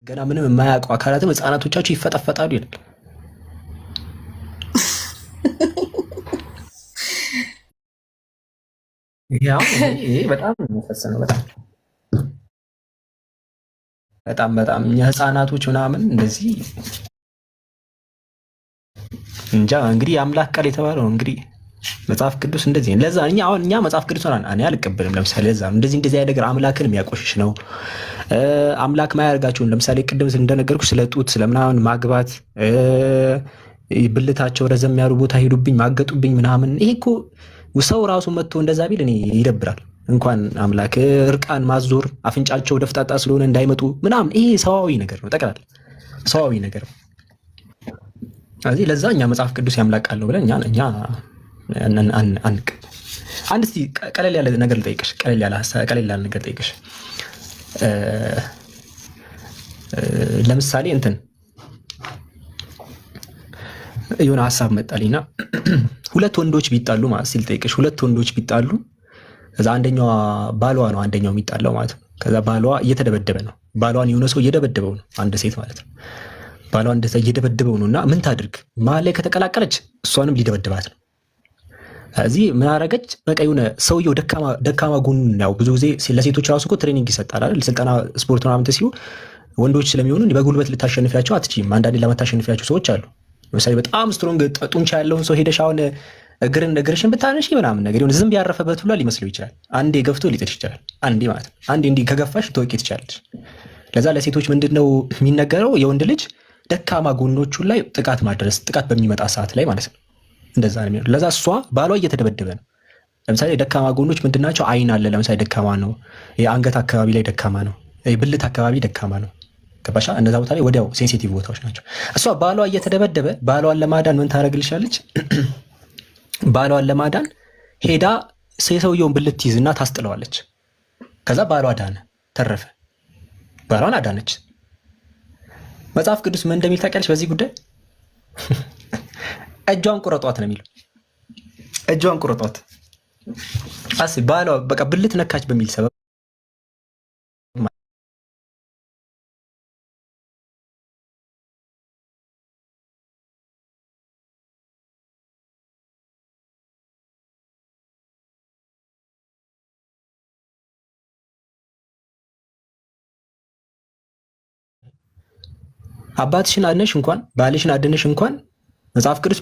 ገና ምንም የማያውቁ አካላትም ህፃናቶቻቸው ይፈጠፈጣሉ ይላል። ይሄ በጣም የሚፈሰነው በጣም እኛ ህፃናቶች ምናምን እንደዚህ እንጃ። እንግዲህ የአምላክ ቃል የተባለው እንግዲህ መጽሐፍ ቅዱስ እንደዚህ ነው። ለዛ እኛ መጽሐፍ ቅዱስ እኔ አልቀበልም። ለምሳሌ ለዛ ነው እንደዚህ አይነት ነገር አምላክን የሚያቆሽሽ ነው። አምላክ ማያደርጋቸውን ለምሳሌ ቅድም እንደነገርኩ ስለ ጡት ስለምናምን ማግባት፣ ብልታቸው ረዘም ያሉ ቦታ ሄዱብኝ ማገጡብኝ ምናምን፣ ይሄ እኮ ሰው ራሱ መጥቶ እንደዛ ቢል እኔ ይደብራል። እንኳን አምላክ እርቃን ማዞር፣ አፍንጫቸው ደፍጣጣ ስለሆነ እንዳይመጡ ምናምን፣ ይሄ ሰዋዊ ነገር ነው። ጠቅላላ ሰዋዊ ነገር ነው። ስለዚህ ለዛ እኛ መጽሐፍ ቅዱስ ያምላክ ቃል ነው ብለን እኛ አንቅ። አንድ እስቲ ቀለል ያለ ነገር ልጠይቅሽ፣ ቀለል ያለ ነገር ልጠይቅሽ። ለምሳሌ እንትን የሆነ ሀሳብ መጣልኝና ሁለት ወንዶች ቢጣሉ ማለት ሲል ጠይቅሽ፣ ሁለት ወንዶች ቢጣሉ ከዛ አንደኛዋ ባሏ ነው አንደኛው የሚጣላው ማለት ነው። ከዛ ባሏ እየተደበደበ ነው። ባሏን የሆነ ሰው እየደበደበው ነው፣ አንድ ሴት ማለት ነው። ባሏ እንደዛ እየደበደበው ነውና ምን ታድርግ? መሀል ላይ ከተቀላቀለች እሷንም ሊደበድባት ነው። እዚህ ምን አደረገች? በቃ የሆነ ሰውየው ደካማ ጎኑን ያው ብዙ ጊዜ ለሴቶች ራሱ እኮ ትሬኒንግ ይሰጣል አይደል? ስልጠና ስፖርት ምናምን ሲሉ ወንዶች ስለሚሆኑ በጉልበት ልታሸንፊያቸው አትችይም። አንዳንዴ ለማታሸንፊያቸው ሰዎች አሉ። ለምሳሌ በጣም ስትሮንግ ጡንቻ ያለውን ሰው ሄደሽ አሁን እግርሽን ብታነሺ ምናምን ነገር ይሁን ዝም ያረፈበት ሁላ ሊመስለው ይችላል። አንዴ ገፍቶ ሊጥልሽ ይችላል። አንዴ ማለት ነው። አንዴ እንዲህ ከገፋሽ ትወቂ ትችላለች። ለዛ ለሴቶች ምንድነው የሚነገረው? የወንድ ልጅ ደካማ ጎኖቹ ላይ ጥቃት ማድረስ፣ ጥቃት በሚመጣ ሰዓት ላይ ማለት ነው። እንደዛ ነው የሚሆነው። ለዛ እሷ ባሏ እየተደበደበ ነው። ለምሳሌ ደካማ ጎኖች ምንድናቸው? አይን አለ ለምሳሌ ደካማ ነው። የአንገት አካባቢ ላይ ደካማ ነው። ብልት አካባቢ ደካማ ነው። ገባሻ? እነዛ ቦታ ላይ ወዲያው ሴንሲቲቭ ቦታዎች ናቸው። እሷ ባሏ እየተደበደበ ባሏን ለማዳን ምን ታደርግልሻለች? ባሏን ለማዳን ሄዳ የሰውየውን ብልት ትይዝና ታስጥለዋለች። ከዛ ባሏ ዳነ፣ ተረፈ። ባሏን አዳነች። መጽሐፍ ቅዱስ ምን እንደሚል ታውቂያለሽ በዚህ ጉዳይ? እጇን ቁረጧት ነው የሚለው። እጇን ቁረጧት። ባሏ በቃ ብልት ነካች በሚል ሰበብ አባትሽን አድነሽ እንኳን ባልሽን አድነሽ እንኳን መጽሐፍ ቅዱስ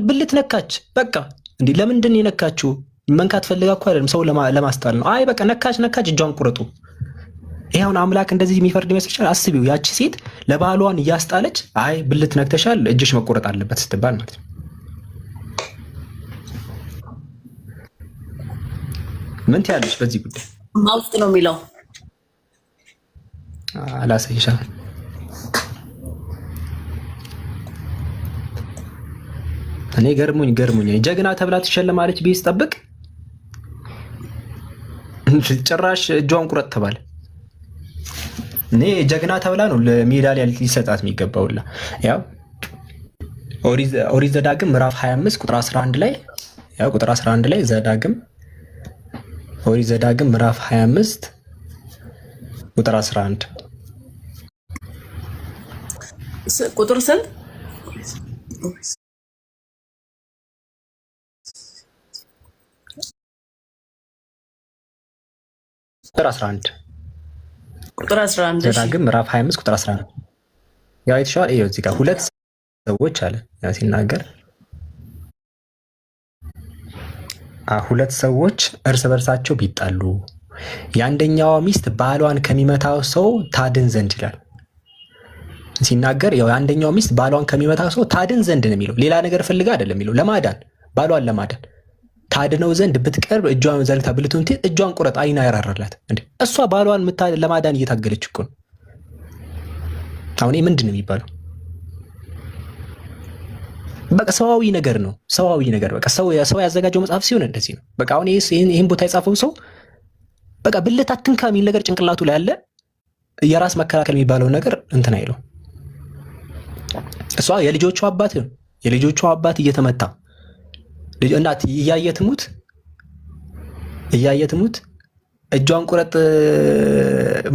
ብልት ነካች። በቃ እንዴ ለምንድን ነው የነካችው? መንካት ፈልጋ እኮ አይደለም፣ ሰው ለማስጣል ነው። አይ በቃ ነካች፣ እጇን ቁረጡ። ይሄውን አምላክ እንደዚህ የሚፈርድ ይመስልሻል? አስቢው፣ ያቺ ሴት ለባሏን እያስጣለች አይ ብልት ነክተሻል፣ እጅሽ መቆረጥ አለበት ስትባል ማለት ነው። ምን ትያለሽ በዚህ ጉዳይ? ማውስጥ ነው የሚለው አላሳይሻል። እኔ ገርሙኝ ጀግና ተብላ ትሸለማለች ብዬ ስጠብቅ ጭራሽ እጇን ቁረጥ ተባለ። እኔ ጀግና ተብላ ነው ለሜዳሊያ ሊሰጣት የሚገባውላ። ያው ኦሪት ዘዳግም ምዕራፍ 25 ቁጥር 11 ላይ ያው ቁጥር 11 ላይ ኦሪት ዘዳግም ምዕራፍ 25 ቁጥር 11 ቁጥር ስንት? ቁጥር 11 ዘዳግም ምዕራፍ 25 ቁጥር 11 ያው የተሻለ ይኸው እዚህ ጋር ሁለት ሰዎች አለ ያው ሲናገር ሁለት ሰዎች እርስ በርሳቸው ቢጣሉ የአንደኛዋ ሚስት ባሏን ከሚመታው ሰው ታድን ዘንድ ይላል ሲናገር። ያው የአንደኛዋ ሚስት ባሏን ከሚመታው ሰው ታድን ዘንድ ነው የሚለው። ሌላ ነገር ፈልጋ አይደለም የሚለው። ለማዳን ባሏን ለማዳን ታድነው ዘንድ ብትቀርብ እጇን ዘርግታ ብልቱን እጇን ቁረጥ፣ አይና ያራራላት። እንዴ እሷ ባሏን ለማዳን እየታገለች እኮ ነው። አሁን ምንድን ነው የሚባለው? በቃ ሰዋዊ ነገር ነው። ሰዋዊ ነገር በቃ ሰው ያዘጋጀው መጽሐፍ ሲሆን እንደዚህ ነው። በቃ አሁን ይሄን ቦታ የጻፈው ሰው በቃ ብልት አትንካ የሚል ነገር ጭንቅላቱ ላይ አለ። የራስ መከላከል የሚባለው ነገር እንትን አይለው። እሷ የልጆቹ አባት እየተመታ እናት እያየ ትሙት እጇን ቁረጥ፣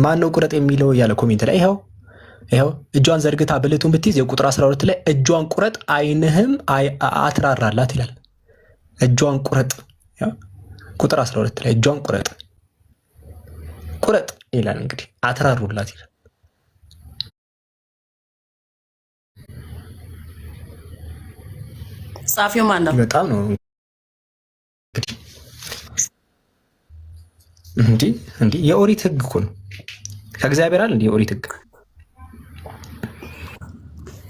ማን ነው ቁረጥ የሚለው እያለ ኮሜንት ላይ ይኸው እጇን ዘርግታ ብልቱን ብትይዝ የቁጥር 12 ላይ እጇን ቁረጥ ዓይንህም አትራራላት ይላል። እጇን ቁረጥ ቁጥር 12 ላይ እጇን ቁረጥ ይላል። እንግዲህ አትራሩላት ይላል። ጻፊው ማን ነው? በጣም ነው እንዲህ የኦሪት ህግ እኮ ነው። ከእግዚአብሔር አለ እንዲህ የኦሪት ህግ።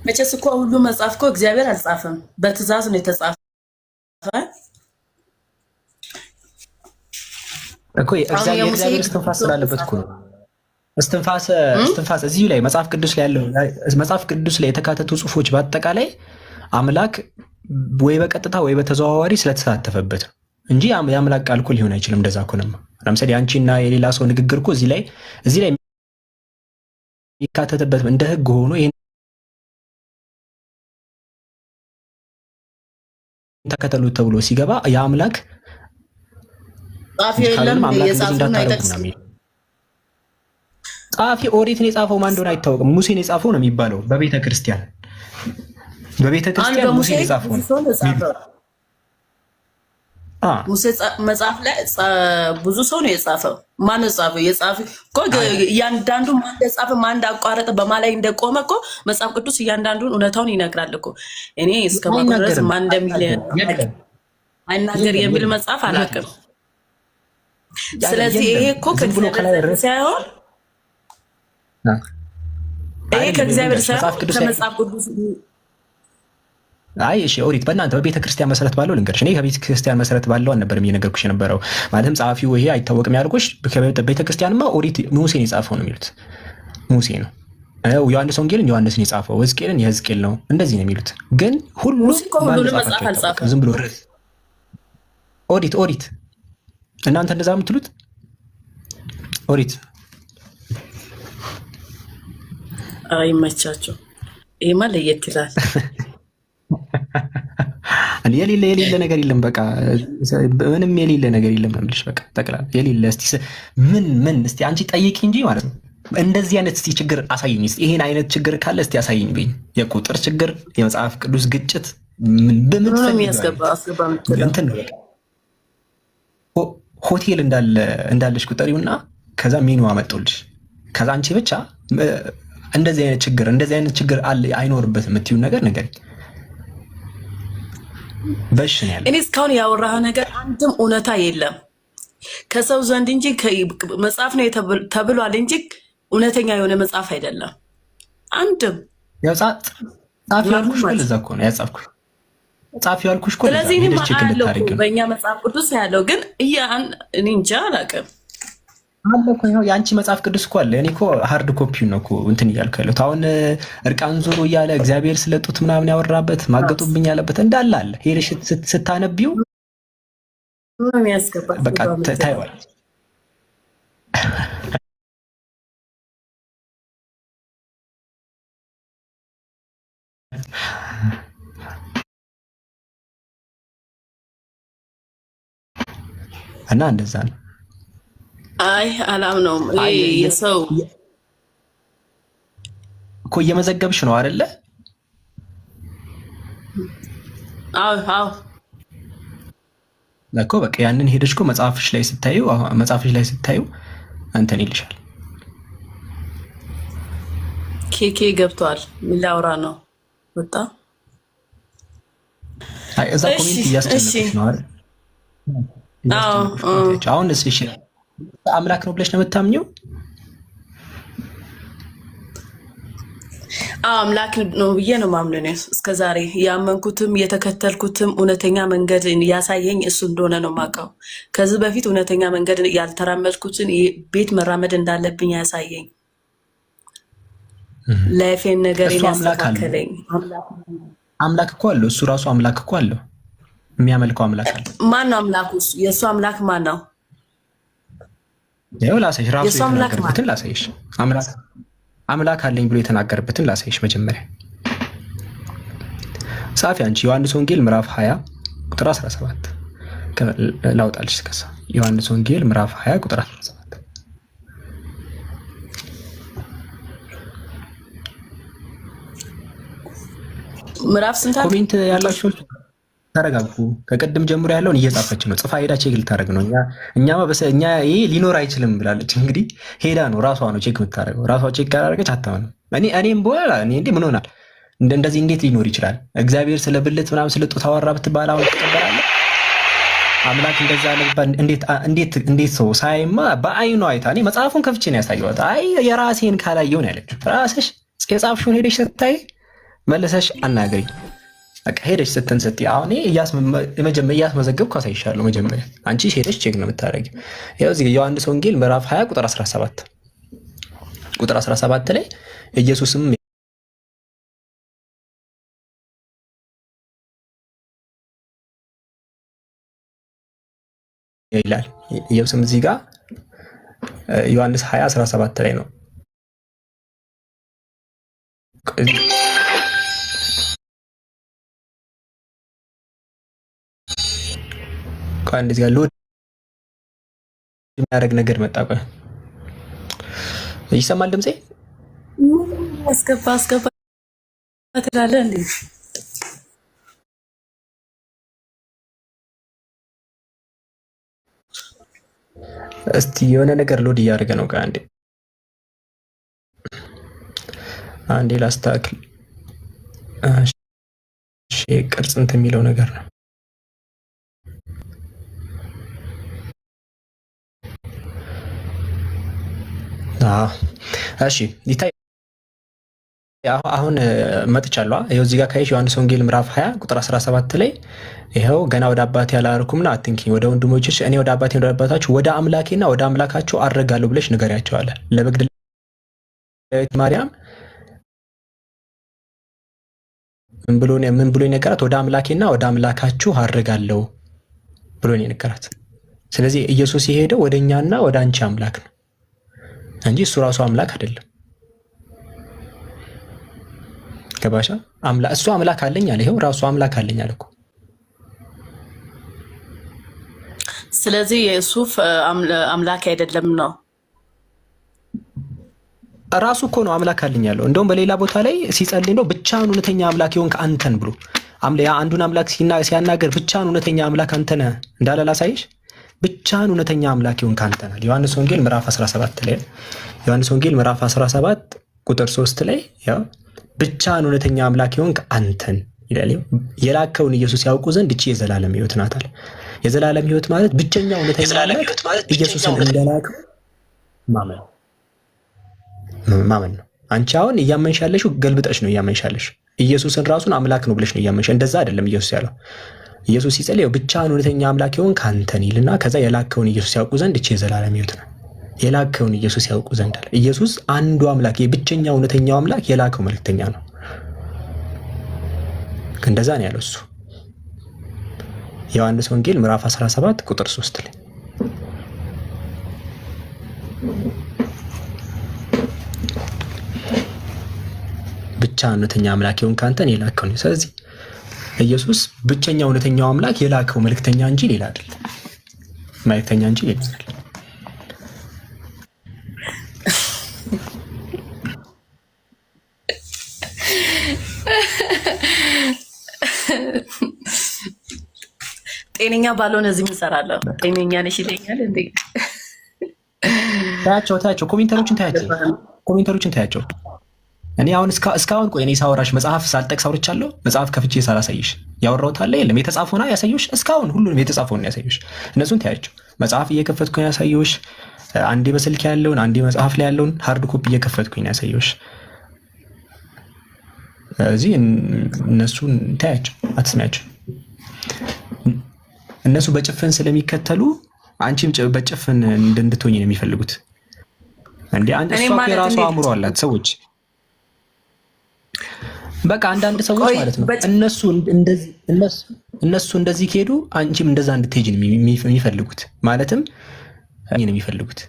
መቼስ እኮ ሁሉ መጽሐፍ እኮ እግዚአብሔር አልጻፈም፣ በትእዛዝ ነው የተጻፈ እኮ። የእግዚአብሔር እስትንፋስ ስላለበት እኮ ነው። እስትንፋስ እዚሁ ላይ መጽሐፍ ቅዱስ ላይ ያለው መጽሐፍ ቅዱስ ላይ የተካተቱ ጽሑፎች በአጠቃላይ አምላክ ወይ በቀጥታ ወይ በተዘዋዋሪ ስለተሳተፈበት ነው እንጂ የአምላክ ቃል እኮ ሊሆን አይችልም። እንደዛ ከሆነማ ለምሳሌ አንቺና የሌላ ሰው ንግግር እኮ እዚህ ላይ የሚካተትበት እንደ ህግ ሆኖ ይሄን ተከተሉት ተብሎ ሲገባ የአምላክ ጸሐፊ ኦሪትን የጻፈው ማን እንደሆነ አይታወቅም። ሙሴን የጻፈው ነው የሚባለው በቤተ ክርስቲያን ሙሴን የጻፈው ነው። ሙሴ መጽሐፍ ላይ ብዙ ሰው ነው የጻፈው። ማን ጻፈው? የጻፈው እኮ እያንዳንዱ ማን እንደጻፈ ማን እንዳቋረጠ በማን ላይ እንደቆመ እኮ መጽሐፍ ቅዱስ እያንዳንዱን እውነታውን ይነግራል እኮ። እኔ እስከማውቀው ድረስ ማን እንደሚል አይናገር የሚል መጽሐፍ አላውቅም። ስለዚህ ይሄ እኮ ከእግዚአብሔር ሳይሆን ይሄ ከእግዚአብሔር ሳይሆን ከመጽሐፍ ቅዱስ። አይ እሺ ኦሪት በእናንተ በቤተ ክርስቲያን መሰረት ባለው ልንገርሽ። እኔ ከቤተ ክርስቲያን መሰረት ባለው አልነበረም እየነገርኩሽ የነበረው። ማለትም ጸሐፊው ይሄ አይታወቅም ያልኩሽ ቤተ ክርስቲያንማ ኦሪት ሙሴን የጻፈው ነው የሚሉት። ሙሴ ነው። ዮሐንስ ወንጌልን ዮሐንስን የጻፈው፣ ሕዝቅኤልን የሕዝቅኤል ነው። እንደዚህ ነው የሚሉት። ግን ሁሉም መጽሐፍ አልጻፈም። ዝም ብሎ ኦሪት እናንተ እንደዛ የምትሉት ኦሪት አይመቻቸው። ይሄማ ለየት ይላል። የሌለ ነገር የለም። በቃ ምንም የሌለ ነገር የለም ነው የምልሽ። በቃ ጠቅላላ የሌለ እስቲ ምን እስቲ አንቺ ጠይቂ እንጂ ማለት ነው። እንደዚህ አይነት እስቲ ችግር አሳይኝ እስቲ። ይሄን አይነት ችግር ካለ እስቲ አሳይኝ በይኝ። የቁጥር ችግር፣ የመጽሐፍ ቅዱስ ግጭት በምን እንትን ነው። ሆቴል እንዳለሽ ቁጠሪውና ከዛ ሜኑ አመጣልሽ። ከዛ አንቺ ብቻ እንደዚህ አይነት ችግር አለ አይኖርበትም የምትይውን ነገር ንገሪኝ። እኔ እስካሁን ያወራኸው ነገር አንድም እውነታ የለም ከሰው ዘንድ እንጂ መጽሐፍ ነው ተብሏል እንጂ እውነተኛ የሆነ መጽሐፍ አይደለም። አንድም ጻፊ ያልኩሽ እኮ ስለዚህ በእኛ መጽሐፍ ቅዱስ ያለው ግን እኔ እንጃ አላውቅም አለ እኮ ይኸው የአንቺ መጽሐፍ ቅዱስ እኮ አለ። እኔ እኮ ሃርድ ኮፒው ነው እኮ እንትን እያልኩ ያለሁት። አሁን እርቃን ዞሮ እያለ እግዚአብሔር ስለጡት ምናምን ያወራበት ማገጡብኝ ያለበት እንዳለ አለ። ሄደሽ ስታነቢው በቃ ታይዋል። እና እንደዛ ነው። አይ አላምነውም። የሰው እኮ እየመዘገብሽ ነው አይደለ? አዎ እኮ በቃ ያንን ሄደሽ እኮ መጽሐፍሽ ላይ ስታዩ እንትን ይልሻል። ኬኬ ገብቷል። ላውራ ነው ወጣ። አይ እዛ ኮሜንት እያስጨነቀሽ ነው አይደል? አሁን እሺ አምላክ ነው ብለሽ ነው የምታምኚው? አምላክ ነው ብዬ ነው ማምነው። እስከዛሬ ያመንኩትም የተከተልኩትም እውነተኛ መንገድ ያሳየኝ እሱ እንደሆነ ነው የማውቀው። ከዚህ በፊት እውነተኛ መንገድ ያልተራመድኩትን ቤት መራመድ እንዳለብኝ ያሳየኝ፣ ላይፌን ነገር ያስተካከለኝ አምላክ እኮ አለው። እሱ ራሱ አምላክ እኮ አለው። የሚያመልከው አምላክ አለ። ማን ነው አምላኩ? የእሱ አምላክ ማን ነው? ይኸው ላሳይሽ፣ ራሱ የተናገረበትን ላሳይሽ። አምላክ አለኝ ብሎ የተናገረበትን ላሳይሽ። መጀመሪያ ጻፊ አንቺ ዮሐንስ ወንጌል ምዕራፍ 20 ቁጥር 17 ላውጣልሽ። ከዛ ዮሐንስ ወንጌል ምዕራፍ 20 ቁጥር 17 ምዕራፍ ስንት አለ? ኮሜንት ያላችሁ ተረጋጉ። ከቀደም ጀምሮ ያለውን እየጻፈች ነው። ጽፋ ሄዳ ቼክ ልታደርግ ነው። እኛ ይሄ ሊኖር አይችልም ብላለች። እንግዲህ ሄዳ ነው ራሷ ነው ቼክ የምታደርገው። ራሷ ቼክ ካላደረገች አታምንም። እኔም በኋላ እኔ ምን ሆናል እንደዚህ እንዴት ሊኖር ይችላል? እግዚአብሔር ስለ ብልት ምናምን ስለ ጡት አወራ ብትባል አሁን ትቀበላለህ? አምላክ እንደዛ ለባል እንዴት ሰው ሳይማ በአይኑ አይታ እኔ መጽሐፉን ከፍቼ ነው ያሳየኋት። አይ የራሴን ካላየው ነው ያለችው። ራስሽ የጻፍሽውን ሄደሽ ስታይ መልሰሽ አናግሪኝ። በቃ ሄደሽ ስትይ አሁን እያስመዘገብኩ አሳይሻለሁ። መጀመሪያ አንቺ ሄደሽ ቼክ ነው የምታደርጊው። ያው እዚህ ዮሐንስ ወንጌል ምዕራፍ 20 ቁጥር 17 ላይ ኢየሱስም ይላል። ኢየሱስም እዚህ ጋር ዮሐንስ 20 17 ላይ ነው እንደዚህ ጋር ሎድ የሚያደርግ ነገር መጣ። ቆይ ይሰማል ድምጼ? አስገባ ትላለህ እንዴ? እስቲ የሆነ ነገር ሎድ እያደረገ ነው። ቆይ አንዴ ላስተካክል። እሺ ቅርጽ እንትን የሚለው ነገር ነው። እሺ ይታይ አሁን መጥቻለሁ። ይኸው እዚህ ጋር ካይሽ ዮሐንስ ወንጌል ምዕራፍ 20 ቁጥር 17 ላይ ይኸው ገና ወደ አባቴ አላርኩምና አትንኪኝ፣ ወደ ወንድሞችሽ እኔ ወደ አባቴ ወደ አባታችሁ ወደ አምላኬና ወደ አምላካችሁ አረጋለሁ ብለሽ ንገሪያቸው አለ። ለመግደላዊት ማርያም ምን ብሎ ነገራት? ወደ አምላኬና ወደ አምላካችሁ አረጋለሁ ብሎ ነው የነገራት። ስለዚህ ኢየሱስ የሄደው ወደኛና ወደ አንቺ አምላክ ነው እንጂ እሱ ራሱ አምላክ አይደለም። ገባሻ? እሱ አምላክ አለኝ አለ። ይሄው ራሱ አምላክ አለኝ አለ እኮ። ስለዚህ የሱፍ አምላክ አይደለም ነው ራሱ እኮ ነው አምላክ አለኝ ያለው። እንደውም በሌላ ቦታ ላይ ሲጸልይ ነው ብቻህን እውነተኛ አምላክ የሆንክ አንተን ብሎ አንዱን አምላክ ሲያናገር ብቻህን እውነተኛ አምላክ አንተ ነህ እንዳለ ላሳይሽ። ብቻህን እውነተኛ አምላክ የሆንክ አንተ ነህ። ዮሐንስ ወንጌል ምዕራፍ 17 ላይ ዮሐንስ ወንጌል ምዕራፍ 17 ቁጥር 3 ላይ ያው ብቻህን እውነተኛ አምላክ የሆንክ አንተን ይላል። የላከውን ኢየሱስ ያውቁ ዘንድ እቺ የዘላለም ሕይወት ናት አለ። የዘላለም ሕይወት ማለት ብቸኛ እውነተኛ አምላክ ኢየሱስን እንደላከው ማመን ነው። አንቺ አሁን እያመንሽ ያለሽው ገልብጠሽ ነው እያመንሽ ያለሽ። ኢየሱስን ራሱን አምላክ ነው ብለሽ ነው እያመንሽ። እንደዛ አይደለም ኢየሱስ ያለው። ኢየሱስ ሲጸልይ ብቻህን እውነተኛ አምላክ የሆንክ አንተን ይልና ከዛ የላከውን ኢየሱስ ያውቁ ዘንድ እቺ የዘላለም ሕይወት ነው። የላከውን ኢየሱስ ያውቁ ዘንድ አለ። ኢየሱስ አንዱ አምላክ የብቸኛ እውነተኛው አምላክ የላከው መልእክተኛ ነው። እንደዛ ነው ያለው እሱ። ዮሐንስ ወንጌል ምዕራፍ 17 ቁጥር 3 ላይ ብቻ እውነተኛ አምላክ የሆንክ አንተን የላከው ነው። ስለዚህ ኢየሱስ ብቸኛ እውነተኛው አምላክ የላከው መልእክተኛ እንጂ ሌላ አይደለም። መልእክተኛ እንጂ ሌላ አይደለም። ጤነኛ ባልሆነ እዚህ ምን እሰራለሁ? ጤነኛ ነሽ ይለኛል እንዴ? ታያቸው ኮሜንተሮችን ታያቸው። እኔ አሁን እስካሁን ቆይ እኔ ሳወራሽ መጽሐፍ ሳልጠቅስ አውርቻለሁ። መጽሐፍ ከፍቼ ሳላሳይሽ ያወራሁት አለ የለም? የተጻፈውና ያሳየሁሽ እስካሁን ሁሉንም የተጻፈውን ያሳየሁሽ። እነሱን ታያቸው። መጽሐፍ እየከፈትኩኝ ያሳየሁሽ። አንዴ በስልክ ያለውን አንዴ መጽሐፍ ላይ ያለውን ሃርድ ኮፒ እየከፈትኩኝ ያሳየሁሽ። እዚህ እነሱን ታያቸው፣ አትስሚያቸው። እነሱ በጭፍን ስለሚከተሉ አንቺም በጭፍን እንድትሆኝ ነው የሚፈልጉት። እንዴ አንድ እሷ የራሷ አእምሮ አላት። ሰዎች በቃ አንዳንድ ሰዎች ማለት ነው እነሱ እንደዚህ ከሄዱ አንቺም እንደዛ እንድትሄጂ ነው የሚፈልጉት። ማለትም እኔ ነው የሚፈልጉት።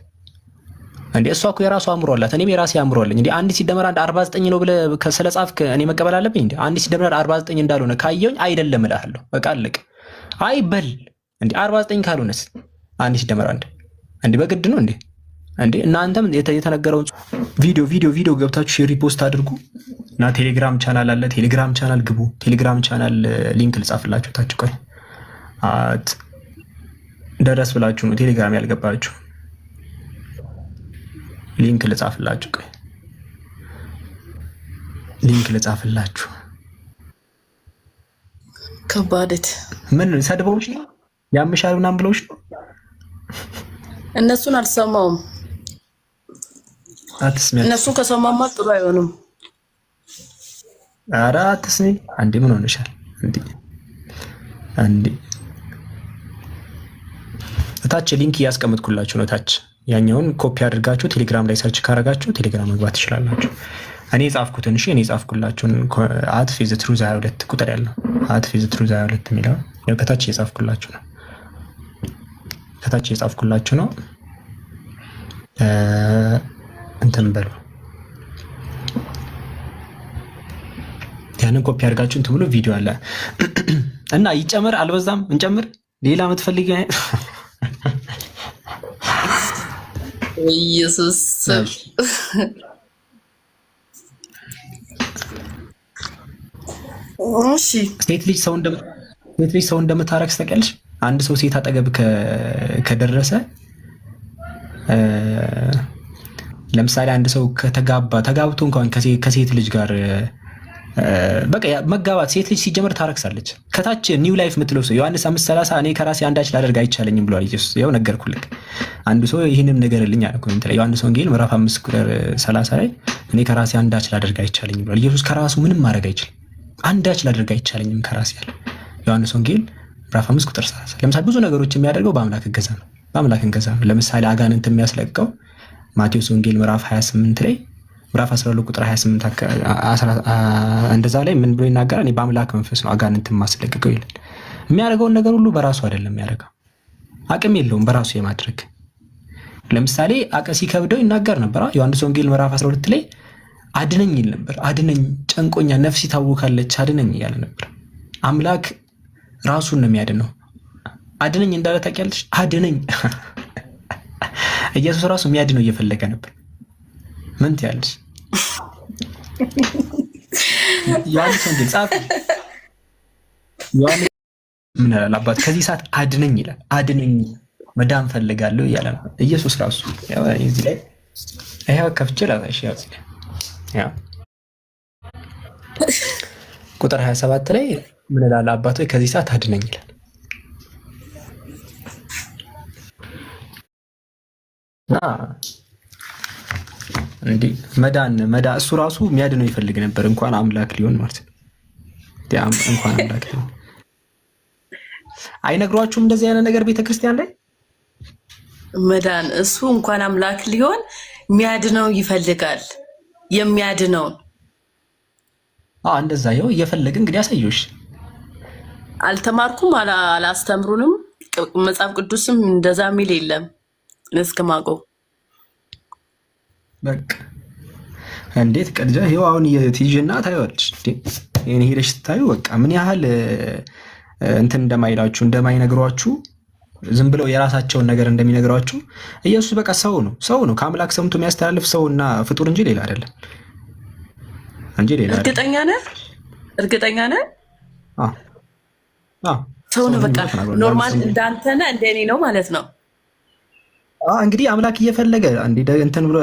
እንዴ እሷ እኮ የራሷ አእምሮ አላት፣ እኔም የራሴ አእምሮ አለኝ። እንዴ አንድ ሲደመር 49 ነው ብለህ ስለጻፍክ እኔ መቀበል አለብኝ? እንዴ አንድ ሲደመር 49 እንዳልሆነ ካየሁኝ አይደለም እልሃለሁ። በቃ አለቅ። አይ በል እንዴ 49 ካልሆነስ አንድ ሲደመር አንድ እንዴ በግድ ነው እንዴ? እንዴ እናንተም የተነገረውን ቪዲዮ ገብታችሁ ሼር ሪፖስት አድርጉ። እና ቴሌግራም ቻናል አለ። ቴሌግራም ቻናል ግቡ። ቴሌግራም ቻናል ሊንክ ልጻፍላችሁ ታች። ቆይ ደረስ ብላችሁ ነው ቴሌግራም ያልገባችሁ። ሊንክ ልጻፍላችሁ። ቆይ ሊንክ ልጻፍላችሁ። ከባድት ምን ሰድበውሽ ነው ያምሻል ምናምን ብለውሽ ነው? እነሱን አልሰማውም። አትስሚ። እነሱ ከሰማማ ጥሩ አይሆንም። ኧረ አትስሚ። አንዴ ምን ሆነሻል? አንዴ ታች ሊንክ እያስቀምጥኩላችሁ ነው። ታች ያኛውን ኮፒ አድርጋችሁ ቴሌግራም ላይ ሰርች ካረጋችሁ ቴሌግራም መግባት ትችላላችሁ። እኔ የጻፍኩትን እሺ፣ እኔ የጻፍኩላችሁን @ፌዝ ትሩዝ 22 ቁጥር ያለው @ፌዝ ትሩዝ 22 የሚለው ያው ከታች የጻፍኩላችሁ ነው። ከታች የጻፍኩላችሁ ነው። እንትን በሉ ያንን ኮፒ አድርጋችሁ እንትን ብሎ ቪዲዮ አለ እና ይጨመር አልበዛም፣ እንጨምር ሌላ የምትፈልጊ ኢየሱስ እሺ። ሴት ልጅ ሰው እንደምታረክስ ታውቂያለሽ? አንድ ሰው ሴት አጠገብ ከደረሰ ለምሳሌ አንድ ሰው ተጋብቶ እንኳን ከሴት ልጅ ጋር በቃ መጋባት ሴት ልጅ ሲጀመር ታረክሳለች። ከታች ኒው ላይፍ የምትለው ሰው ዮሐንስ 5:30 እኔ ከራሴ አንዳች ላደርግ አይቻለኝም ብሏል ኢየሱስ። ያው ነገርኩልክ። አንዱ ሰው ይህንም ንገርልኝ አለ ኮሜንት ላይ ዮሐንስ ወንጌል ምዕራፍ 5:30 ላይ እኔ ከራሴ አንዳች ላደርግ አይቻለኝም ብሏል ኢየሱስ። ከራሱ ምንም ማድረግ አይችልም። አንዳች ላደርግ አይቻለኝም ከራሴ ያለ ዮሐንስ ወንጌል ምዕራፍ 5:30። ለምሳሌ ብዙ ነገሮች የሚያደርገው በአምላክ እገዛ ነው። በአምላክ እገዛ ነው። ለምሳሌ አጋንንት የሚያስለቀው ማቴዎስ ወንጌል ምዕራፍ 28 ላይ ምዕራፍ 12 ቁጥር 28 እንደዛ ላይ ምን ብሎ ይናገራል? እኔ በአምላክ መንፈስ ነው አጋንንትን ማስለቀቀው ይላል። የሚያደርገውን ነገር ሁሉ በራሱ አይደለም የሚያደርገው፣ አቅም የለውም በራሱ የማድረግ። ለምሳሌ ሲከብደው ይናገር ነበር። ዮሐንስ ወንጌል ምዕራፍ 12 ላይ አድነኝ ይል ነበር። አድነኝ፣ ጨንቆኛ፣ ነፍስ ታውካለች፣ አድነኝ እያለ ነበር። አምላክ ራሱን ነው የሚያድነው። አድነኝ እንዳለ ታውቂያለሽ? አድነኝ ኢየሱስ ራሱ የሚያድነው እየፈለገ ነበር። ምን ትያለሽ? ዮሐንስ ወንጌል ጻፍ። ዮሐንስ ምን ይላል? አባት ከዚህ ሰዓት አድነኝ ይላል። አድነኝ መዳን ፈልጋለሁ እያለ ነው ኢየሱስ ራሱ። ያው እዚህ ላይ ይሄው ከፍቼ ላሳይሽ። ያው ቁጥር 27 ላይ ምን ይላል? አባት ከዚህ ሰዓት አድነኝ ይላል። እንዲህ መዳን እሱ ራሱ የሚያድነው ይፈልግ ነበር። እንኳን አምላክ ሊሆን ማለት ነው። እንኳን አምላክ ሊሆን አይነግሯችሁም እንደዚህ አይነት ነገር ቤተክርስቲያን ላይ መዳን እሱ እንኳን አምላክ ሊሆን የሚያድነው ይፈልጋል። የሚያድነውን እንደዛ ይኸው እየፈለገ እንግዲህ ያሳየሽ። አልተማርኩም፣ አላስተምሩንም። መጽሐፍ ቅዱስም እንደዛ የሚል የለም እስከማውቀው። በቃ እንዴት ቀድጃ ይኸው አሁን የቲጂና ታዩዋለሽ። ይሄን ሄደሽ ስታዩ በቃ ምን ያህል እንትን እንደማይላችሁ እንደማይነግሯችሁ ዝም ብለው የራሳቸውን ነገር እንደሚነግሯችሁ። ኢየሱስ በቃ ሰው ነው ከአምላክ ሰምቶ የሚያስተላልፍ ሰውና ፍጡር እንጂ ሌላ አይደለም እንጂ ሌላ አይደለም። እርግጠኛ ነህ? ሰው ነው በቃ ኖርማል እንዳንተና እንደኔ ነው ማለት ነው። እንግዲህ አምላክ እየፈለገ እንትን ብሎ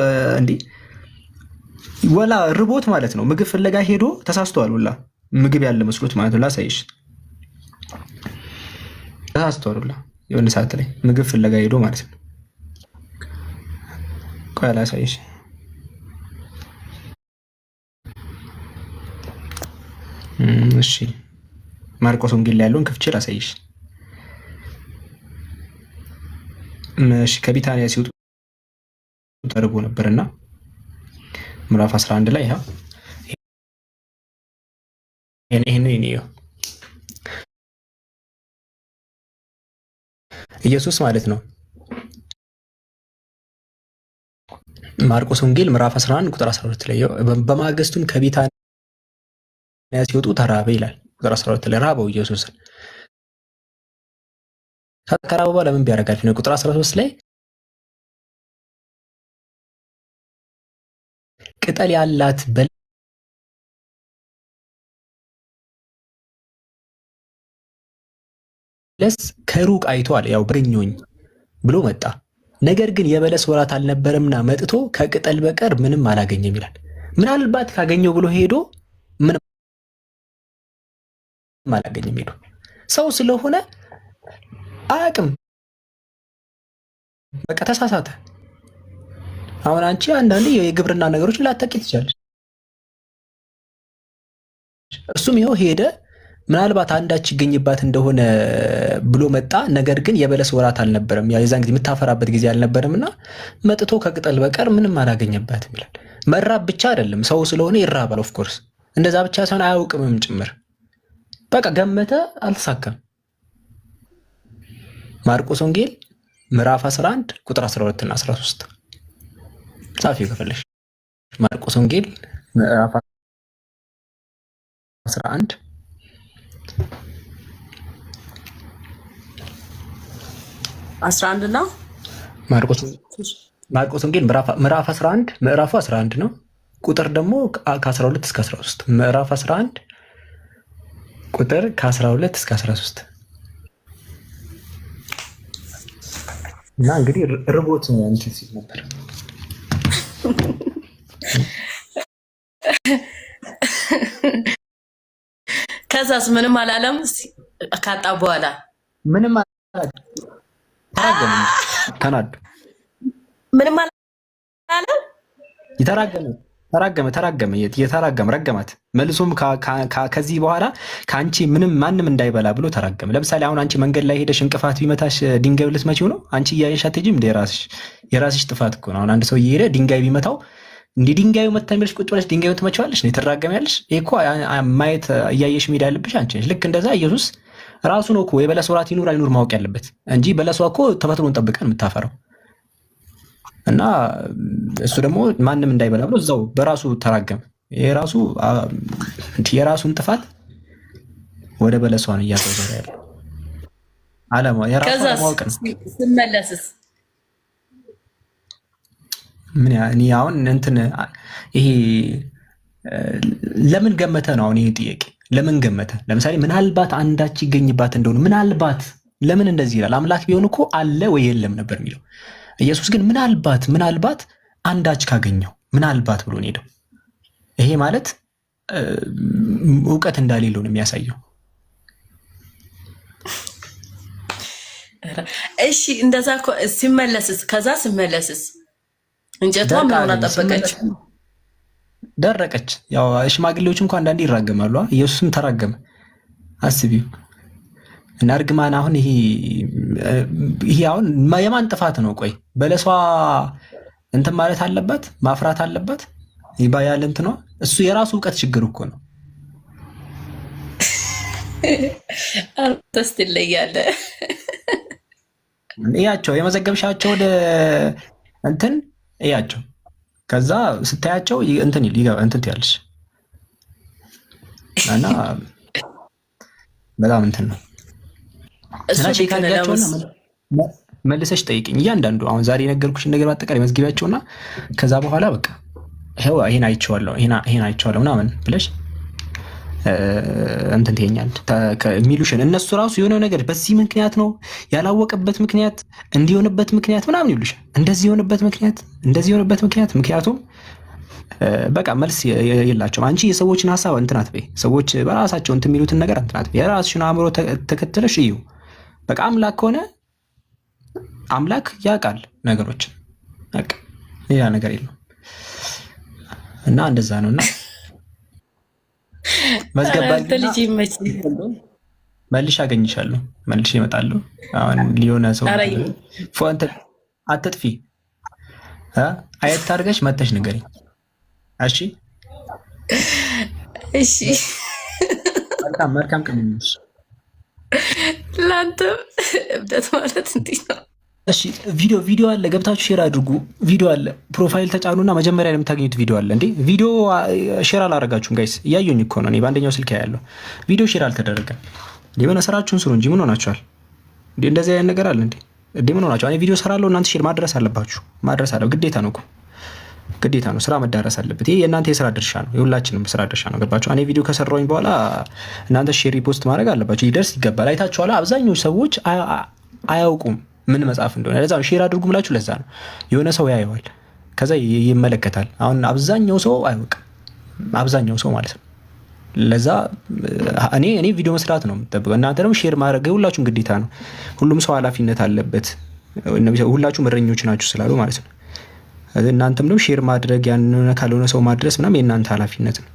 ወላ ርቦት ማለት ነው ምግብ ፍለጋ ሄዶ ተሳስቷል። ወላ ምግብ ያለ መስሎት ማለት ነው። ላሳይሽ፣ ተሳስቷል። ወላ የሆነ ሰዓት ላይ ምግብ ፍለጋ ሄዶ ማለት ነው። ቆይ ላሳይሽ። እሺ ማርቆስ ወንጌል ላይ ያለውን ክፍቼ ላሳይሽ። እሺ ከቢታንያ ሲወጡ ተርቦ ነበርና ምዕራፍ 11 ላይ ይሄን ኢየሱስ ማለት ነው። ማርቆስ ወንጌል ምዕራፍ 11 ቁጥር 12 ላይ በማግስቱም ከቢታንያ ሲወጡ ተራበ ይላል። ቁጥር 12 ላይ ራበው ኢየሱስን። ከራበ በኋላ ምን ቢያደርጋችሁ ነው? ቁጥር 13 ላይ ቅጠል ያላት ሲመለስ ከሩቅ አይቷል፣ ያው በገኘኝ ብሎ መጣ። ነገር ግን የበለስ ወራት አልነበረምና መጥቶ ከቅጠል በቀር ምንም አላገኘም ይላል። ምናልባት ካገኘው ብሎ ሄዶ ምንም አላገኘም ሄዶ ሰው ስለሆነ አያውቅም። በቃ ተሳሳተ። አሁን አንቺ አንዳንዴ የግብርና ነገሮችን ላታውቂ ትችላለች። እሱም ይኸው ሄደ። ምናልባት አንዳች ይገኝባት እንደሆነ ብሎ መጣ። ነገር ግን የበለስ ወራት አልነበረም፣ የዛን ጊዜ የምታፈራበት ጊዜ አልነበረም እና መጥቶ ከቅጠል በቀር ምንም አላገኘባትም ይላል። መራብ ብቻ አይደለም፣ ሰው ስለሆነ ይራባል። ኦፍኮርስ እንደዛ ብቻ ሳይሆን አያውቅምም ጭምር። በቃ ገመተ፣ አልተሳካም። ማርቆስ ወንጌል ምዕራፍ 11 ቁጥር 12 እና 13 ጻፊው ከፈለሽ። ማርቆስ ወንጌል ምዕራፍ 11 እና ማርቆስ ወንጌል ምዕራፍ 11 ምዕራፉ 11 ነው። ቁጥር ደግሞ ከ12 እስከ 13 ምዕራፍ 11 ቁጥር ከ12 እስከ 13 እና እንግዲህ ርቦት እንትን ሲል ነበር። ከዛስ ምንም አላለም። ካጣ በኋላ ምንም ተናዱ። ምንም አላለም። ተራገመ፣ ረገማት። መልሶም ከዚህ በኋላ ከአንቺ ምንም ማንም እንዳይበላ ብሎ ተራገመ። ለምሳሌ አሁን አንቺ መንገድ ላይ ሄደሽ እንቅፋት ቢመታሽ ድንጋይ ልትመቺው ነው? አንቺ እያየሽ አትሄጂም እንደ የራስሽ ጥፋት እኮ ነው። አሁን አንድ ሰው እየሄደ ድንጋይ ቢመታው እንዲህ ድንጋዩ መታኝ ብለሽ ቁጭ ብለሽ ድንጋዩ ትመቺዋለሽ? ትራገሚያለሽ? ይሄ እኮ ማየት እያየሽ ሜዳ ያለብሽ አንቺ ነሽ። ልክ እንደዛ ኢየሱስ ራሱ ነው እኮ የበለስ ወራት ይኑር አይኑር ማወቅ ያለበት እንጂ በለሷ እኮ ተፈጥሮን ጠብቀን የምታፈራው እና እሱ ደግሞ ማንም እንዳይበላ ብሎ እዛው በራሱ ተራገመ። የራሱን ጥፋት ወደ በለሷን እያዘዘረ ያለው አለማ የራሱ ማወቅ ነው። ስመለስስ ምን እኔ አሁን እንትን ይሄ ለምን ገመተ ነው አሁን ይሄ ጥያቄ ለምን ገመተ? ለምሳሌ ምናልባት አንዳች ይገኝባት እንደሆነ ምናልባት ለምን እንደዚህ ይላል? አምላክ ቢሆን እኮ አለ ወይ የለም ነበር የሚለው። ኢየሱስ ግን ምናልባት አንዳች ካገኘው ምናልባት ብሎ ነው ሄደው። ይሄ ማለት እውቀት እንዳሌለው ነው የሚያሳየው። እሺ እንደዛ ሲመለስስ እንጨቷ ምን ሆና ጠበቀች? ደረቀች። ያው ሽማግሌዎች እንኳን አንዳንዴ ይራገማሉ። ኢየሱስም ተራገመ። አስቢው እና እርግማን አሁን ይሄ አሁን የማን ጥፋት ነው? ቆይ በለሷ እንትን ማለት አለባት፣ ማፍራት አለባት ይባያል እንትን ነው። እሱ የራሱ እውቀት ችግር እኮ ነው። አንተስ ትለያለህ። እያቸው የመዘገብሻቸው ወደ እንትን እያቸው ከዛ ስታያቸው እንትን ትያለሽ እና በጣም እንትን ነው። መልሰሽ ጠይቅኝ እያንዳንዱ አሁን ዛሬ የነገርኩሽን ነገር በአጠቃላይ መዝግቢያቸውና ከዛ በኋላ በቃ ይሄው ይሄን አይቼዋለሁ ምናምን ብለሽ እንትን ትይኛል የሚሉሽን እነሱ ራሱ የሆነው ነገር በዚህ ምክንያት ነው ያላወቀበት ምክንያት እንዲሆንበት ምክንያት ምናምን ይሉሻል። እንደዚህ የሆነበት ምክንያት ምክንያቱም በቃ መልስ የላቸውም። አንቺ የሰዎችን ሀሳብ እንትን አትበይ። ሰዎች በራሳቸው እንትን የሚሉትን ነገር እንትን አትበይ። የራስሽን አእምሮ ተከትለሽ እዩ። በቃ አምላክ ከሆነ አምላክ ያውቃል ነገሮችን፣ በቃ ሌላ ነገር የለውም እና እንደዛ ነውና መልሼ አገኝሻለሁ፣ መልሼ እመጣለሁ። አሁን ሊሆነ ሰው አትጥፊ፣ አየት አድርገሽ መተሽ ንገሪኝ። እሺ መልካም ቀን ይሁንልሽ። ለአንተም እብደት ማለት እንዲህ ነው። እሺ ቪዲዮ አለ፣ ገብታችሁ ሼር አድርጉ። ቪዲዮ አለ፣ ፕሮፋይል ተጫኑና መጀመሪያ ላይ የምታገኙት ቪዲዮ አለ። እንዴ ቪዲዮ ሼር አላደረጋችሁም ጋይስ? እያየሁኝ እኮ ነው። እኔ በአንደኛው ስልክ ያለው ቪዲዮ ሼር አልተደረገም። እንዴ በነ ስራችሁን ስሩ እንጂ ምን ሆናችኋል? እንዴ እንደዚህ አይነት ነገር አለ እንዴ? እንዴ ምን ሆናችኋል? እኔ ቪዲዮ ሰራለሁ፣ እናንተ ሼር ማድረስ አለባችሁ። ማድረስ አለው ግዴታ ነው እኮ። ግዴታ ነው። ስራ መዳረስ አለበት። ይሄ የእናንተ የስራ ድርሻ ነው፣ የሁላችንም ስራ ድርሻ ነው። ገባችሁ? እኔ ቪዲዮ ከሰራሁኝ በኋላ እናንተ ሼር ሪፖስት ማድረግ አለባችሁ። ይደርስ ይገባል። አይታችኋል። አብዛኞቹ ሰዎች አያውቁም ምን መጽሐፍ እንደሆነ። ለዛ ነው ሼር አድርጉ ምላችሁ። ለዛ ነው የሆነ ሰው ያየዋል፣ ከዛ ይመለከታል። አሁን አብዛኛው ሰው አያውቅም፣ አብዛኛው ሰው ማለት ነው። ለዛ እኔ ቪዲዮ መስራት ነው የምጠብቀው። እናንተ ደግሞ ሼር ማድረግ ሁላችሁም ግዴታ ነው። ሁሉም ሰው ኃላፊነት አለበት። ሁላችሁም እረኞች ናችሁ ስላሉ ማለት ነው። እናንተም ደግሞ ሼር ማድረግ ያንን ካልሆነ ሰው ማድረስ ምናምን የእናንተ ኃላፊነት ነው።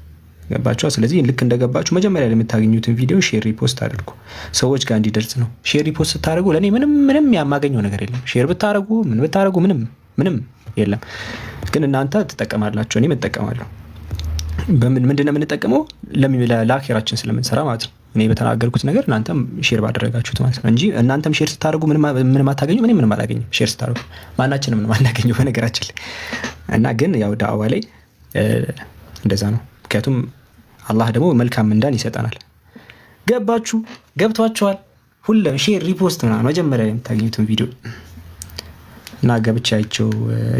ገባችሁ? ስለዚህ ልክ እንደገባችሁ መጀመሪያ ላይ የምታገኙትን ቪዲዮ ሼር ሪፖስት አድርጉ፣ ሰዎች ጋር እንዲደርስ ነው። ሼር ሪፖስት ስታደርጉ ለእኔ ምንም የማገኘው ነገር የለም። ሼር ብታደርጉ ምን ብታደርጉ ምንም የለም። ግን እናንተ ትጠቀማላችሁ፣ እኔም እጠቀማለሁ። ምንድን ነው የምንጠቀመው? ለአኼራችን ስለምንሰራ ማለት ነው። እኔ በተናገርኩት ነገር እናንተም ሼር ባደረጋችሁት ማለት ነው እንጂ እናንተም ሼር ስታደርጉ ምንም አታገኙ፣ ምንም አላገኝም። ሼር ስታደርጉ ማናችንም ምንም አናገኘው በነገራችን ላይ እና ግን ያው ዳዕዋ ላይ እንደዛ ነው። ምክንያቱም አላህ ደግሞ መልካም ምንዳን ይሰጠናል። ገባችሁ? ገብቷችኋል? ሁሉም ሼር ሪፖስት ምናምን መጀመሪያ የምታገኙትን ቪዲዮ እና ገብቻ አይቼው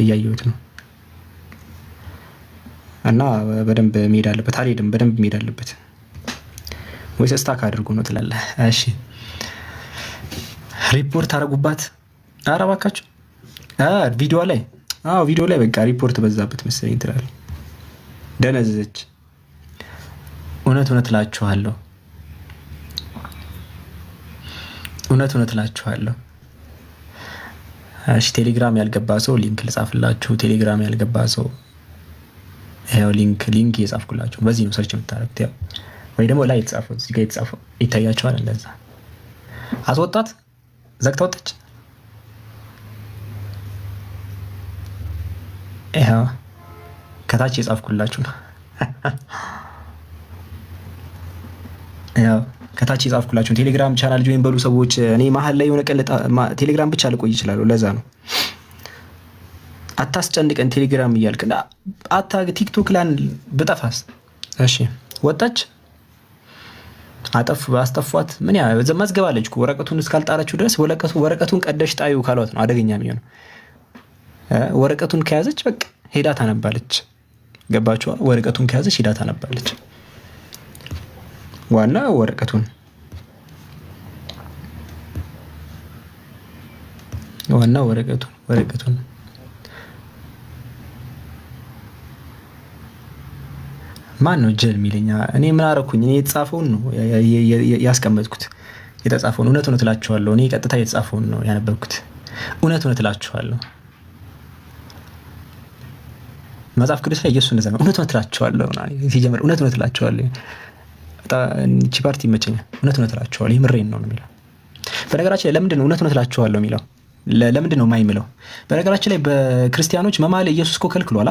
እያየሁት ነው እና በደንብ መሄድ አለበት። አልሄድም፣ በደንብ መሄድ አለበት። ወይስ ስታክ አድርጉ ነው ትላለህ? እሺ ሪፖርት አረጉባት። ኧረ እባካችሁ ቪዲዮ ላይ በቃ ሪፖርት በዛበት መሰለኝ ትላለህ። ደነዘች። እውነት እላችኋለሁ፣ እውነት እላችኋለሁ። እሺ ቴሌግራም ያልገባ ሰው ሊንክ ልጻፍላችሁ። ቴሌግራም ያልገባ ሰው ይሄው ሊንክ እየጻፍኩላችሁ። በዚህ ነው ሰርች የምታደርጉት። ያው ወይ ደግሞ ላይ የተጻፈው እዚህ ጋር የተጻፈው ይታያችኋል። እንደዛ አስወጣት፣ ዘግታ ወጣች። ይሄው ከታች የጻፍኩላችሁ ነው። ያው ከታች የጻፍኩላችሁ ቴሌግራም ቻናል ጆይን በሉ ሰዎች። እኔ መሀል ላይ የሆነ ቀን ቴሌግራም ብቻ ልቆይ ይችላል። ለዛ ነው አታስጨንቀን ቴሌግራም እያልክ ቲክቶክ ላይ ብጠፋስ? እሺ ወጣች፣ አስጠፏት። ምን መዝገባለች እኮ ወረቀቱን እስካልጣለችው ድረስ ወረቀቱን ቀደሽ ጣዩ ካሏት ነው አደገኛ የሚሆነው። ወረቀቱን ከያዘች በቃ ሄዳ ታነባለች። ገባችኋ? ወረቀቱን ከያዘች ሄዳ ታነባለች። ዋና ወረቀቱን ማን ነው ጀል የሚለኛ? እኔ ምን አደረኩኝ? እኔ የተጻፈውን ነው ያስቀመጥኩት፣ የተጻፈውን እውነት እላችኋለሁ። እኔ ቀጥታ የተጻፈውን ነው ያነበብኩት። እውነት እላችኋለሁ። መጽሐፍ ቅዱስ ላይ ኢየሱስ እንደዛ ነው። እውነት እላችኋለሁ ሲጀምር እውነት እላችኋለሁ። እቺ ፓርቲ ይመቸኛል። እውነት እላችኋለሁ። የምሬን ነው የሚለው። በነገራችን ላይ ለምንድን ነው እውነት እላችኋለሁ የሚለው? ለምንድን ነው የማይምለው? በነገራችን ላይ በክርስቲያኖች መማል ኢየሱስ እኮ ከልክሏል።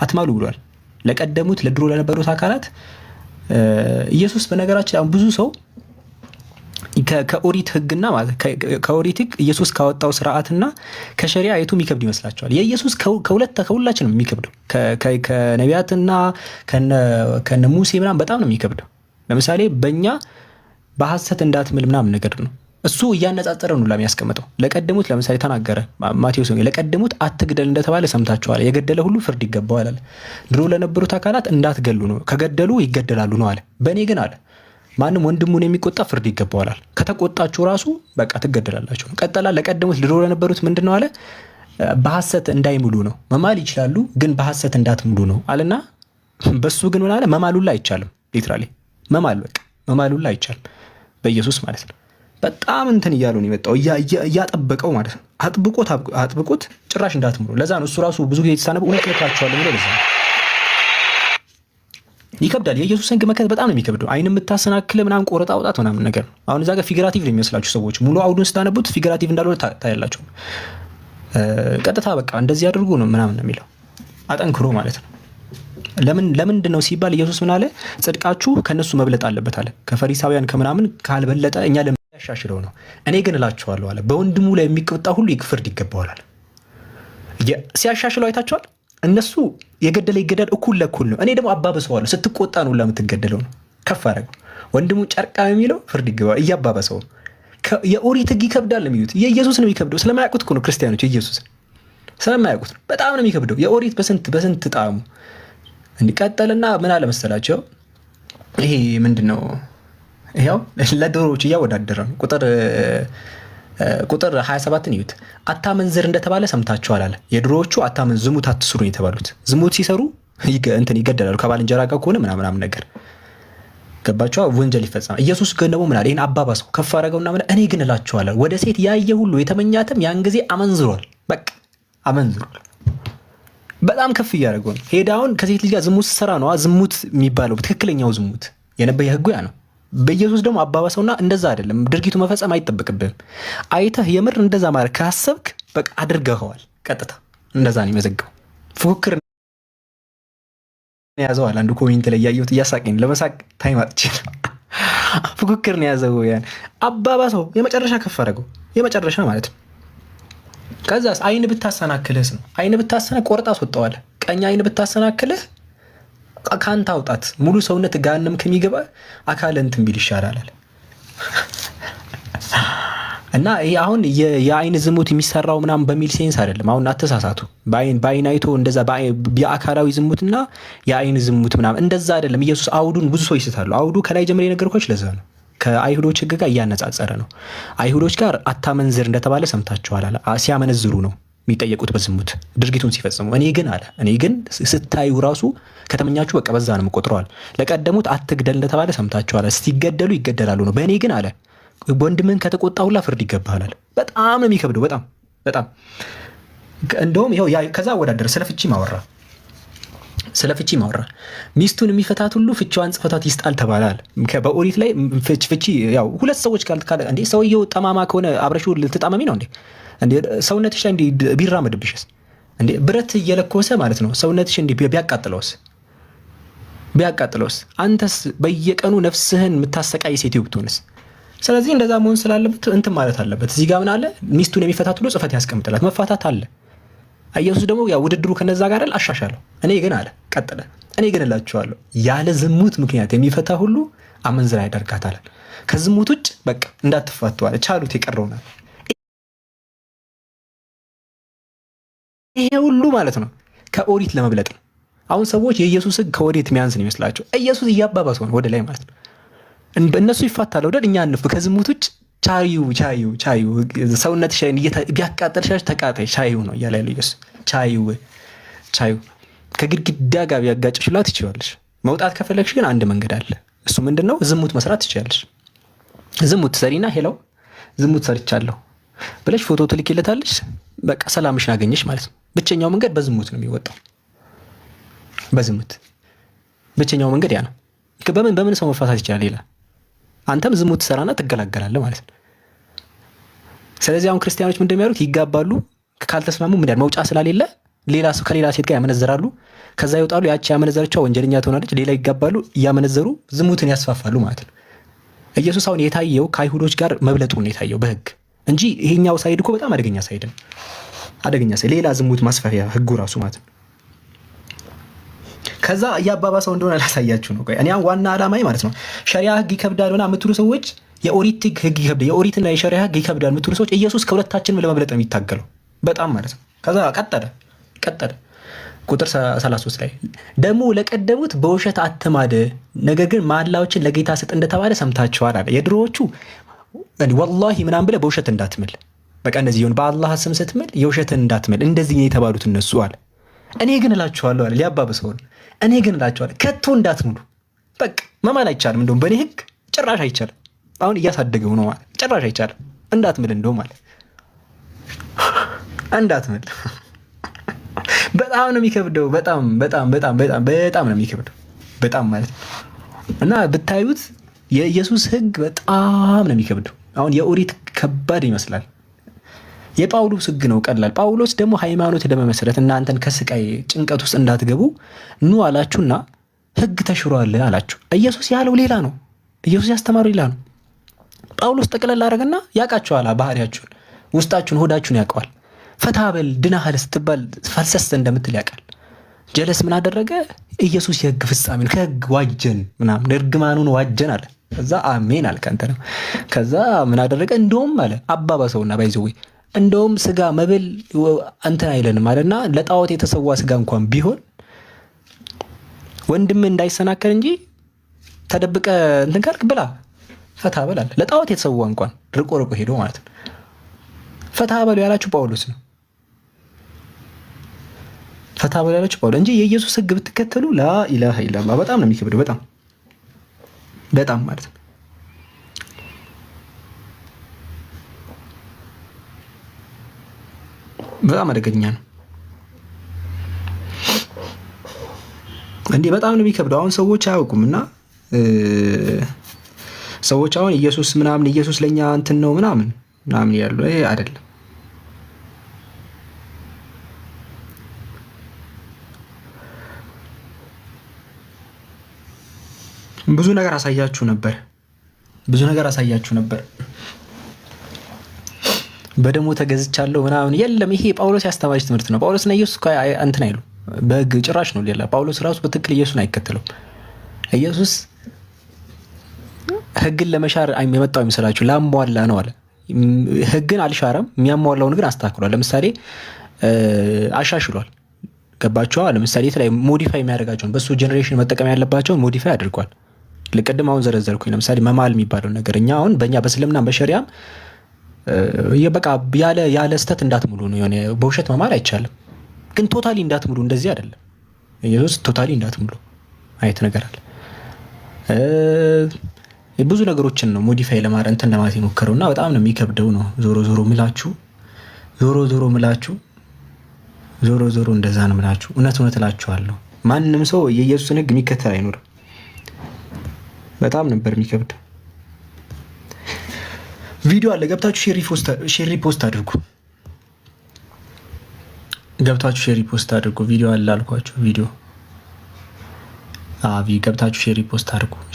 አትማሉ ብሏል። ለቀደሙት ለድሮ ለነበሩት አካላት ኢየሱስ በነገራችን አሁን ብዙ ሰው ከኦሪት ሕግና ማለት ከኦሪት ሕግ ኢየሱስ ካወጣው ስርዓትና ከሸሪዓ የቱ የሚከብድ ይመስላችኋል? የኢየሱስ ከሁላችንም የሚከብደው ከነቢያትና ከነ ሙሴ ምናምን በጣም ነው የሚከብደው። ለምሳሌ በእኛ በሐሰት እንዳትምል ምናምን ነገር ነው እሱ እያነጻጸረ ነው ለሚያስቀምጠው። ለቀደሙት ለምሳሌ ተናገረ ማቴዎስ ወንጌል፣ ለቀደሙት አትግደል እንደተባለ ሰምታችኋል፣ የገደለ ሁሉ ፍርድ ይገባዋል አለ። ድሮ ለነበሩት አካላት እንዳትገሉ ነው፣ ከገደሉ ይገደላሉ ነው አለ። በእኔ ግን አለ ማንም ወንድሙን የሚቆጣ ፍርድ ይገባዋል። ከተቆጣችሁ ራሱ በቃ ትገደላላችሁ። ቀጠላ ለቀደሙት ድሮ ለነበሩት ምንድን ነው አለ? በሐሰት እንዳይምሉ ነው። መማል ይችላሉ ግን በሐሰት እንዳትምሉ ነው አለና በሱ ግን ምን አለ? መማሉላ አይቻልም። ሊትራሊ መማሉላ አይቻልም በኢየሱስ ማለት ነው። በጣም እንትን እያሉ ነው የመጣው፣ እያጠበቀው ማለት ነው። አጥብቆት ጭራሽ እንዳትምሩ። ለዛ ነው እሱ ራሱ ብዙ ጊዜ የተሳነበ እውነት እላችኋለሁ የሚለው። ለዛ ይከብዳል። የኢየሱስ ሕግ መከተል በጣም ነው የሚከብደው። አይን የምታሰናክል ምናምን ቆረጣ አውጣት ምናምን ነገር ነው። አሁን እዛ ጋር ፊግራቲቭ ነው የሚመስላችሁ ሰዎች፣ ሙሉ አውዱን ስታነቡት ፊግራቲቭ እንዳልሆነ ታያላችሁ። ቀጥታ በቃ እንደዚህ አድርጉ ነው ምናምን ነው የሚለው፣ አጠንክሮ ማለት ነው። ለምንድን ነው ሲባል ኢየሱስ ምን አለ? ጽድቃችሁ ከነሱ መብለጥ አለበት አለ። ከፈሪሳውያን ከምናምን ካልበለጠ እኛ ያሻሽለው ነው። እኔ ግን እላችኋለሁ አለ በወንድሙ ላይ የሚቆጣ ሁሉ ፍርድ ይገባዋል አለ። ሲያሻሽለው አይታችኋል። እነሱ የገደለ ይገደል እኩል ለእኩል ነው። እኔ ደግሞ አባበሰዋለሁ። ስትቆጣ ነው ለምትገደለው ነው። ከፍ አደረገው። ወንድሙ ጨርቃ የሚለው ፍርድ ይገባዋል። እያባበሰው የኦሪት ሕግ ይከብዳል የሚሉት የኢየሱስ ነው የሚከብደው። ስለማያውቁት እኮ ነው ክርስቲያኖች የኢየሱስ ስለማያውቁት ነው። በጣም ነው የሚከብደው የኦሪት በስንት ጣዕሙ እንዲቀጠልና ምን አለ መሰላቸው ይሄ ምንድነው ይሄው ለዶሮዎች እያወዳደረ ነው። ቁጥር 27ን ይዩት። አታመንዝር እንደተባለ ሰምታችኋል አለ። የድሮዎቹ ዝሙት አትስሩ የተባሉት ዝሙት ሲሰሩ ይገደላሉ ከባልንጀራ ጋር ከሆነ ምናምን ነገር ገባቸው ወንጀል ይፈጸማል። ኢየሱስ ግን ደግሞ ምን አለ? ይሄን አባባሰው ከፍ አደረገውና ምን እኔ ግን እላችኋለሁ ወደ ሴት ያየ ሁሉ የተመኛትም ያን ጊዜ አመንዝሯል። በቃ አመንዝሯል። በጣም ከፍ እያደረገው ነው። ሄዳውን ከሴት ልጅ ጋር ዝሙት ሰራ ነው ዝሙት የሚባለው ትክክለኛው ዝሙት የነበየ ህጉ ያ ነው። በኢየሱስ ደግሞ አባባሰውና እንደዛ አይደለም ድርጊቱ መፈጸም አይጠበቅብህም። አይተህ የምር እንደዛ ማለት ካሰብክ በቃ አድርገኸዋል። ቀጥታ እንደዛ ነው የመዘገው። ፉክክር ያዘዋል። አንዱ ኮሜንት ላይ ያየሁት እያሳቀኝ ለመሳቅ ታይም አጥቼ ፉክክር ነው ያዘው። ያን አባባሰው የመጨረሻ ከፍ አደረገው የመጨረሻ ማለት ነው። ከዛስ አይን ብታሰናክልህስ ነው። አይን ብታሰናክልህ ቆርጣ አስወጣዋለህ። ቀኝ አይን ብታሰናክልህ ካንተ አውጣት። ሙሉ ሰውነት ገሃነም ከሚገባ አካል እንትን ቢል ይሻላል። እና ይሄ አሁን የአይን ዝሙት የሚሰራው ምናምን በሚል ሴንስ አይደለም። አሁን አተሳሳቱ። በአይን አይቶ እንደዛ በአካላዊ ዝሙትና የአይን ዝሙት ምናምን እንደዛ አይደለም። ኢየሱስ አውዱን ብዙ ሰው ይስታሉ። አውዱ ከላይ ጀምሬ የነገርኳችሁ ለዛ ነው። ከአይሁዶች ህግ ጋር እያነጻጸረ ነው። አይሁዶች ጋር አታመንዝር እንደተባለ ሰምታችኋል አለ። ሲያመነዝሩ ነው የሚጠየቁት በዝሙት ድርጊቱን ሲፈጽሙ። እኔ ግን ስታዩ ራሱ ከተመኛችሁ በቃ በዛ ነው የምቆጥረዋል። ለቀደሙት አትግደል እንደተባለ ሰምታችኋል። ሲገደሉ ይገደላሉ ነው። በእኔ ግን አለ ወንድምን ከተቆጣ ሁላ ፍርድ ይገባሃል። በጣም ነው የሚከብደው። በጣም እንደውም ይኸው ከዛ አወዳደረ። ስለ ፍቺ ማወራ ሚስቱን የሚፈታት ሁሉ ፍቺዋን ጽፈታት ይስጣል ተባላል። በኦሪት ላይ ፍቺ ያው ሁለት ሰዎች ካለ እንዴ ሰውየው ጠማማ ከሆነ አብረሽው ልትጣመሚ ነው እንዴ ሰውነትሽ ላይ እንዲ ቢራመድብሽስ እንዴ ብረት እየለኮሰ ማለት ነው ሰውነትሽ እንዲ ቢያቃጥለውስ አንተስ በየቀኑ ነፍስህን የምታሰቃይ ሴት ብትሆንስ? ስለዚህ እንደዛ መሆን ስላለበት እንትን ማለት አለበት። እዚህ ጋር ምን አለ? ሚስቱን የሚፈታት ሁሉ ጽፈት ያስቀምጥላት መፋታት አለ። ኢየሱስ ደግሞ ያ ውድድሩ ከነዛ ጋር አሻሻለሁ። እኔ ግን አለ ቀጥለ እኔ ግን እላችኋለሁ ያለ ዝሙት ምክንያት የሚፈታ ሁሉ አመንዝራ ያደርጋታል። ከዝሙት ውጭ በቃ እንዳትፋቱ አለ። ቻሉት የቀረውናል። ይሄ ሁሉ ማለት ነው ከኦሪት ለመብለጥ ነው። አሁን ሰዎች የኢየሱስ ሕግ ከኦሪት የሚያንስ ነው ይመስላቸው። ኢየሱስ እያባባሰው ነው ወደ ላይ ማለት ነው። እነሱ ይፋታል ወደ እኛ እንፍ ከዝሙት ውጭ ቻዩ ሰውነት ሻይን ቢያቃጠልሻሽ ተቃጣይ ቻዩ ነው እያለ ያለው ኢየሱስ። ቻዩ ከግድግዳ ጋር ቢያጋጭሽላት ትችላለሽ። መውጣት ከፈለግሽ ግን አንድ መንገድ አለ። እሱ ምንድነው? ዝሙት መስራት ትችላለሽ። ዝሙት ሰሪና ሄለው ዝሙት ሰርቻለሁ ብለሽ ፎቶ ትልኪለታለሽ። በቃ ሰላምሽን አገኘሽ ማለት ነው። ብቸኛው መንገድ በዝሙት ነው የሚወጣው። በዝሙት ብቸኛው መንገድ ያ ነው። በምን ሰው መፋታት ይችላል? ሌላ አንተም ዝሙት ሰራና ትገላገላለህ ማለት ነው። ስለዚህ አሁን ክርስቲያኖች ምንድን ነው ያሉት? ይጋባሉ። ካልተስማሙ ምን መውጫ ስላሌለ ሌላ ሰው ከሌላ ሴት ጋር ያመነዘራሉ። ከዛ ይወጣሉ። ያቺ ያመነዘረችው ወንጀለኛ ትሆናለች። ሌላ ይጋባሉ፣ እያመነዘሩ ዝሙትን ያስፋፋሉ ማለት ነው። ኢየሱስ አሁን የታየው ከአይሁዶች ጋር መብለጡን የታየው በህግ እንጂ ይሄኛው ሳይድ እኮ በጣም አደገኛ ሳይድ ነው። አደገኛ ሳይድ ሌላ ዝሙት ማስፋፊያ ህጉ ራሱ ማለት ነው። ከዛ እያባባሰው እንደሆነ ላሳያችሁ ነው። እኔ ዋና ዓላማዬ ማለት ነው ሸሪዓ ህግ ይከብዳል ሆና የምትሉ ሰዎች የኦሪት ህግ ይከብዳል፣ የኦሪትና የሸሪዓ ህግ ይከብዳል የምትሉ ሰዎች ኢየሱስ ከሁለታችንም ለመብለጥ ነው የሚታገለው በጣም ማለት ነው። ከዛ ቀጠለ ቁጥር 33 ላይ ደግሞ ለቀደሙት በውሸት አትማል፣ ነገር ግን መሐላዎችን ለጌታ ስጥ እንደተባለ ሰምታችኋል አለ። የድሮዎቹ ወላሂ ምናምን ብለህ በውሸት እንዳትምል፣ በቃ እንደዚህ ይሁን በአላህ ስም ስትምል የውሸትን እንዳትምል እንደዚህ ነው የተባሉት እነሱ አለ። እኔ ግን እላችኋለሁ አለ ሊያባብሰው። እኔ ግን እላችኋለሁ ከቶ እንዳትምሉ። በቃ መማል አይቻልም፣ እንደውም በእኔ ህግ ጭራሽ አይቻልም። አሁን እያሳደገው ነው ማለት ጭራሽ አይቻልም። እንዳትምል እንደውም ማለት እንዳትምል። በጣም ነው የሚከብደው። በጣም ነው የሚከብደው። በጣም ማለት እና ብታዩት የኢየሱስ ህግ በጣም ነው የሚከብደው። አሁን የኦሪት ከባድ ይመስላል። የጳውሎስ ህግ ነው ቀላል። ጳውሎስ ደግሞ ሃይማኖት ለመመስረት እናንተን ከስቃይ ጭንቀት ውስጥ እንዳትገቡ ኑ አላችሁና ህግ ተሽሯል አላችሁ። ኢየሱስ ያለው ሌላ ነው። ኢየሱስ ያስተማረው ሌላ ነው። ጳውሎስ ጠቅለል አደረገና ያውቃችኋል፣ ባህሪያችሁን፣ ውስጣችሁን፣ ሆዳችሁን ያውቀዋል። ፈታበል ድናሃል ስትባል ፈልሰስ እንደምትል ያውቃል። ጀለስ ምን አደረገ? ኢየሱስ የህግ ፍጻሜ ነው፣ ከህግ ዋጀን ምናምን እርግማኑን ዋጀን አለ። ከዛ አሜን አልከ አንተ ነው። ከዛ ምን አደረገ? እንደውም አለ አባባሰውና ባይዘው እንደውም ስጋ መብል እንትን አይለንም አለና ለጣዖት የተሰዋ ስጋ እንኳን ቢሆን ወንድም እንዳይሰናከል እንጂ ተደብቀ እንትን ካልክ ብላ ፈታ በላል። ለጣዖት የተሰዋ እንኳን ርቆ ሄዶ ማለት ነው። ፈታ በሉ ያላችሁ ጳውሎስ ነው። ፈታ በሉ ያላችሁ ጳውሎስ እንጂ የኢየሱስ ሕግ ብትከተሉ ላኢላሃ ኢላላህ በጣም ነው የሚከብደው። በጣም ማለት ነው። በጣም አደገኛ ነው። እንዴ በጣም ነው የሚከብደው። አሁን ሰዎች አያውቁም እና ሰዎች አሁን ኢየሱስ ምናምን ኢየሱስ ለኛ እንትን ነው ምናምን ያሉ ይሄ አይደለም። ብዙ ነገር አሳያችሁ ነበር። በደሞ ተገዝቻለሁ ምናምን የለም። ይሄ ጳውሎስ ያስተማረች ትምህርት ነው። ጳውሎስና ኢየሱስ እንትን አይሉ በሕግ ጭራሽ ነው ሌላ። ጳውሎስ ራሱ በትክክል ኢየሱስን አይከተለው። ኢየሱስ ሕግን ለመሻር የመጣው የሚመስላችሁ ላሟላ ነው አለ። ሕግን አልሻረም፣ የሚያሟላውን ግን አስተካክሏል። ለምሳሌ አሻሽሏል። ገባችኋ? ለምሳሌ የተለያዩ ሞዲፋይ የሚያደርጋቸውን በሱ ጀኔሬሽን መጠቀም ያለባቸውን ሞዲፋይ አድርጓል። ልቅድም አሁን ዘረዘርኩኝ። ለምሳሌ መማል የሚባለው ነገር እኛ አሁን በእኛ በእስልምና በሸሪያም በቃ ያለ ስተት እንዳትሙሉ ነው። የሆነ በውሸት መማል አይቻልም፣ ግን ቶታሊ እንዳትሙሉ እንደዚህ አይደለም። ኢየሱስ ቶታሊ እንዳትሙሉ አይነት ነገር አለ። ብዙ ነገሮችን ነው ሞዲፋይ ለማድረግ እንትን ለማለት የሞከረው እና በጣም ነው የሚከብደው ነው። ዞሮ እንደዛ ነው ምላችሁ። እውነት እላችኋለሁ ማንም ሰው የኢየሱስን ሕግ የሚከተል አይኖርም። በጣም ነበር የሚከብደው። ቪዲዮ አለ፣ ገብታችሁ ሼር ሪፖስት አድርጉ። ቪዲዮ አለ አልኳችሁ። ቪዲዮ ገብታችሁ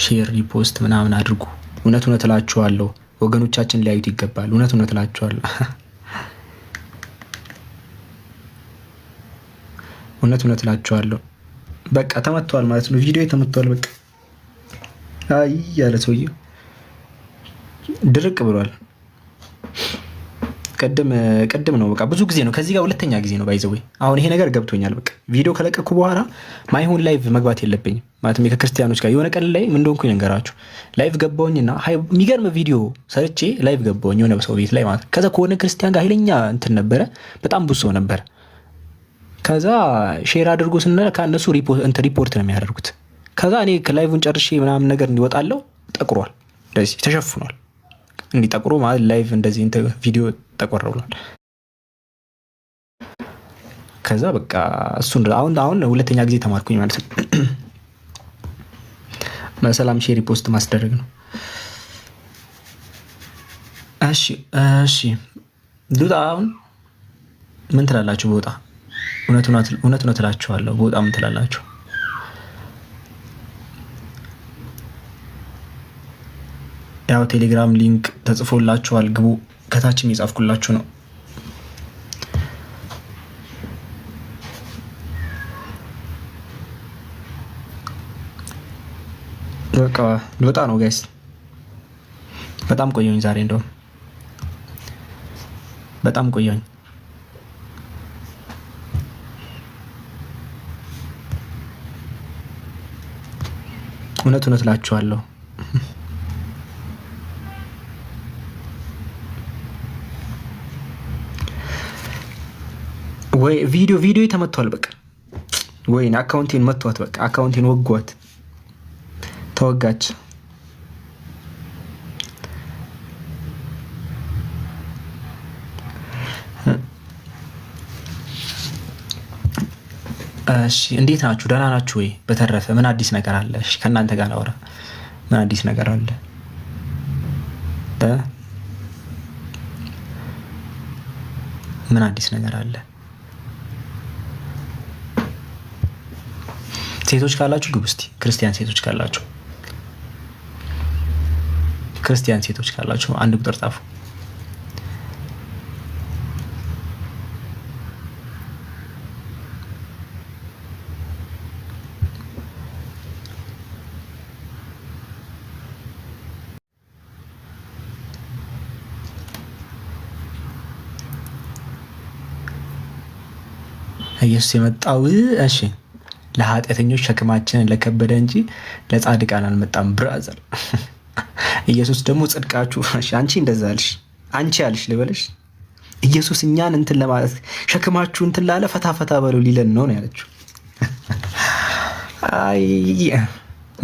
ሼር ሪፖስት ምናምን አድርጉ። እውነት እላችኋለሁ ወገኖቻችን ሊያዩት ይገባል። እውነት እላችኋለሁ እውነት እላችኋለሁ። በቃ ተመቷል ማለት ነው። ቪዲዮ ተመቷል። በቃ አይ ያለ ሰውዬው ድርቅ ብሏል። ቅድም ነው በቃ ብዙ ጊዜ ነው። ከዚህ ጋር ሁለተኛ ጊዜ ነው ባይዘው። አሁን ይሄ ነገር ገብቶኛል። በቃ ቪዲዮ ከለቀኩ በኋላ ማይሆን ላይቭ መግባት የለብኝም ማለት ነው። ከክርስቲያኖች ጋር የሆነ ቀን ላይ ምን እንደሆንኩኝ ነገራችሁ። ላይቭ ገባሁኝና የሚገርም ቪዲዮ ሰርቼ ላይቭ ገባሁኝ የሆነ ሰው ቤት ላይ ማለት ነው። ከዛ ከሆነ ክርስቲያን ጋር ኃይለኛ እንትን ነበረ፣ በጣም ብዙ ሰው ነበረ። ከዛ ሼር አድርጎ ስንል ከእነሱ ሪፖርት ነው የሚያደርጉት። ከዛ እኔ ከላይቭን ጨርሼ ምናምን ነገር እንዲወጣለው ጠቁሯል፣ እንደዚህ ተሸፍኗል። እንዲጠቁሩ ማለት ላይቭ እንደዚህ ቪዲዮ ጠቆረ ብሏል። ከዛ በቃ እሱን አሁን ሁለተኛ ጊዜ ተማርኩኝ ማለት ነው። በሰላም ሼር ፖስት ማስደረግ ነው። እሺ ዱጣ አሁን ምን ትላላችሁ? በወጣ እውነት እላችኋለሁ። በወጣ ምን ትላላችሁ? ያው ቴሌግራም ሊንክ ተጽፎላችኋል፣ ግቡ። ከታችም የጻፍኩላችሁ ነው። በቃ ልወጣ ነው ጋይስ። በጣም ቆየኝ ዛሬ፣ እንደውም በጣም ቆየኝ። እውነት እላችኋለሁ። ወይ ቪዲዮ ተመቷል። በቃ ወይ አካውንቴን መቷት። በቃ አካውንቴን ወጓት፣ ተወጋች። እሺ እንዴት ናችሁ? ደህና ናችሁ ወይ? በተረፈ ምን አዲስ ነገር አለ? እሺ ከእናንተ ጋር ላውራ። ምን አዲስ ነገር አለ? ምን አዲስ ነገር አለ? ሴቶች ካላችሁ ግቡ እስቲ። ክርስቲያን ሴቶች ካላችሁ አንድ ቁጥር ጻፉ። ኢየሱስ የመጣው እሺ ለኃጢአተኞች ሸክማችንን ለከበደ እንጂ ለጻድቃን አልመጣም ብራዘር። ኢየሱስ ደግሞ ጽድቃችሁ አንቺ እንደዛ አልሽ፣ አንቺ ያልሽ ልበልሽ። ኢየሱስ እኛን እንትን ለማለት ሸክማችሁ እንትን ላለ ፈታ ፈታ በሉ ሊለን ነው ያለችው። አይ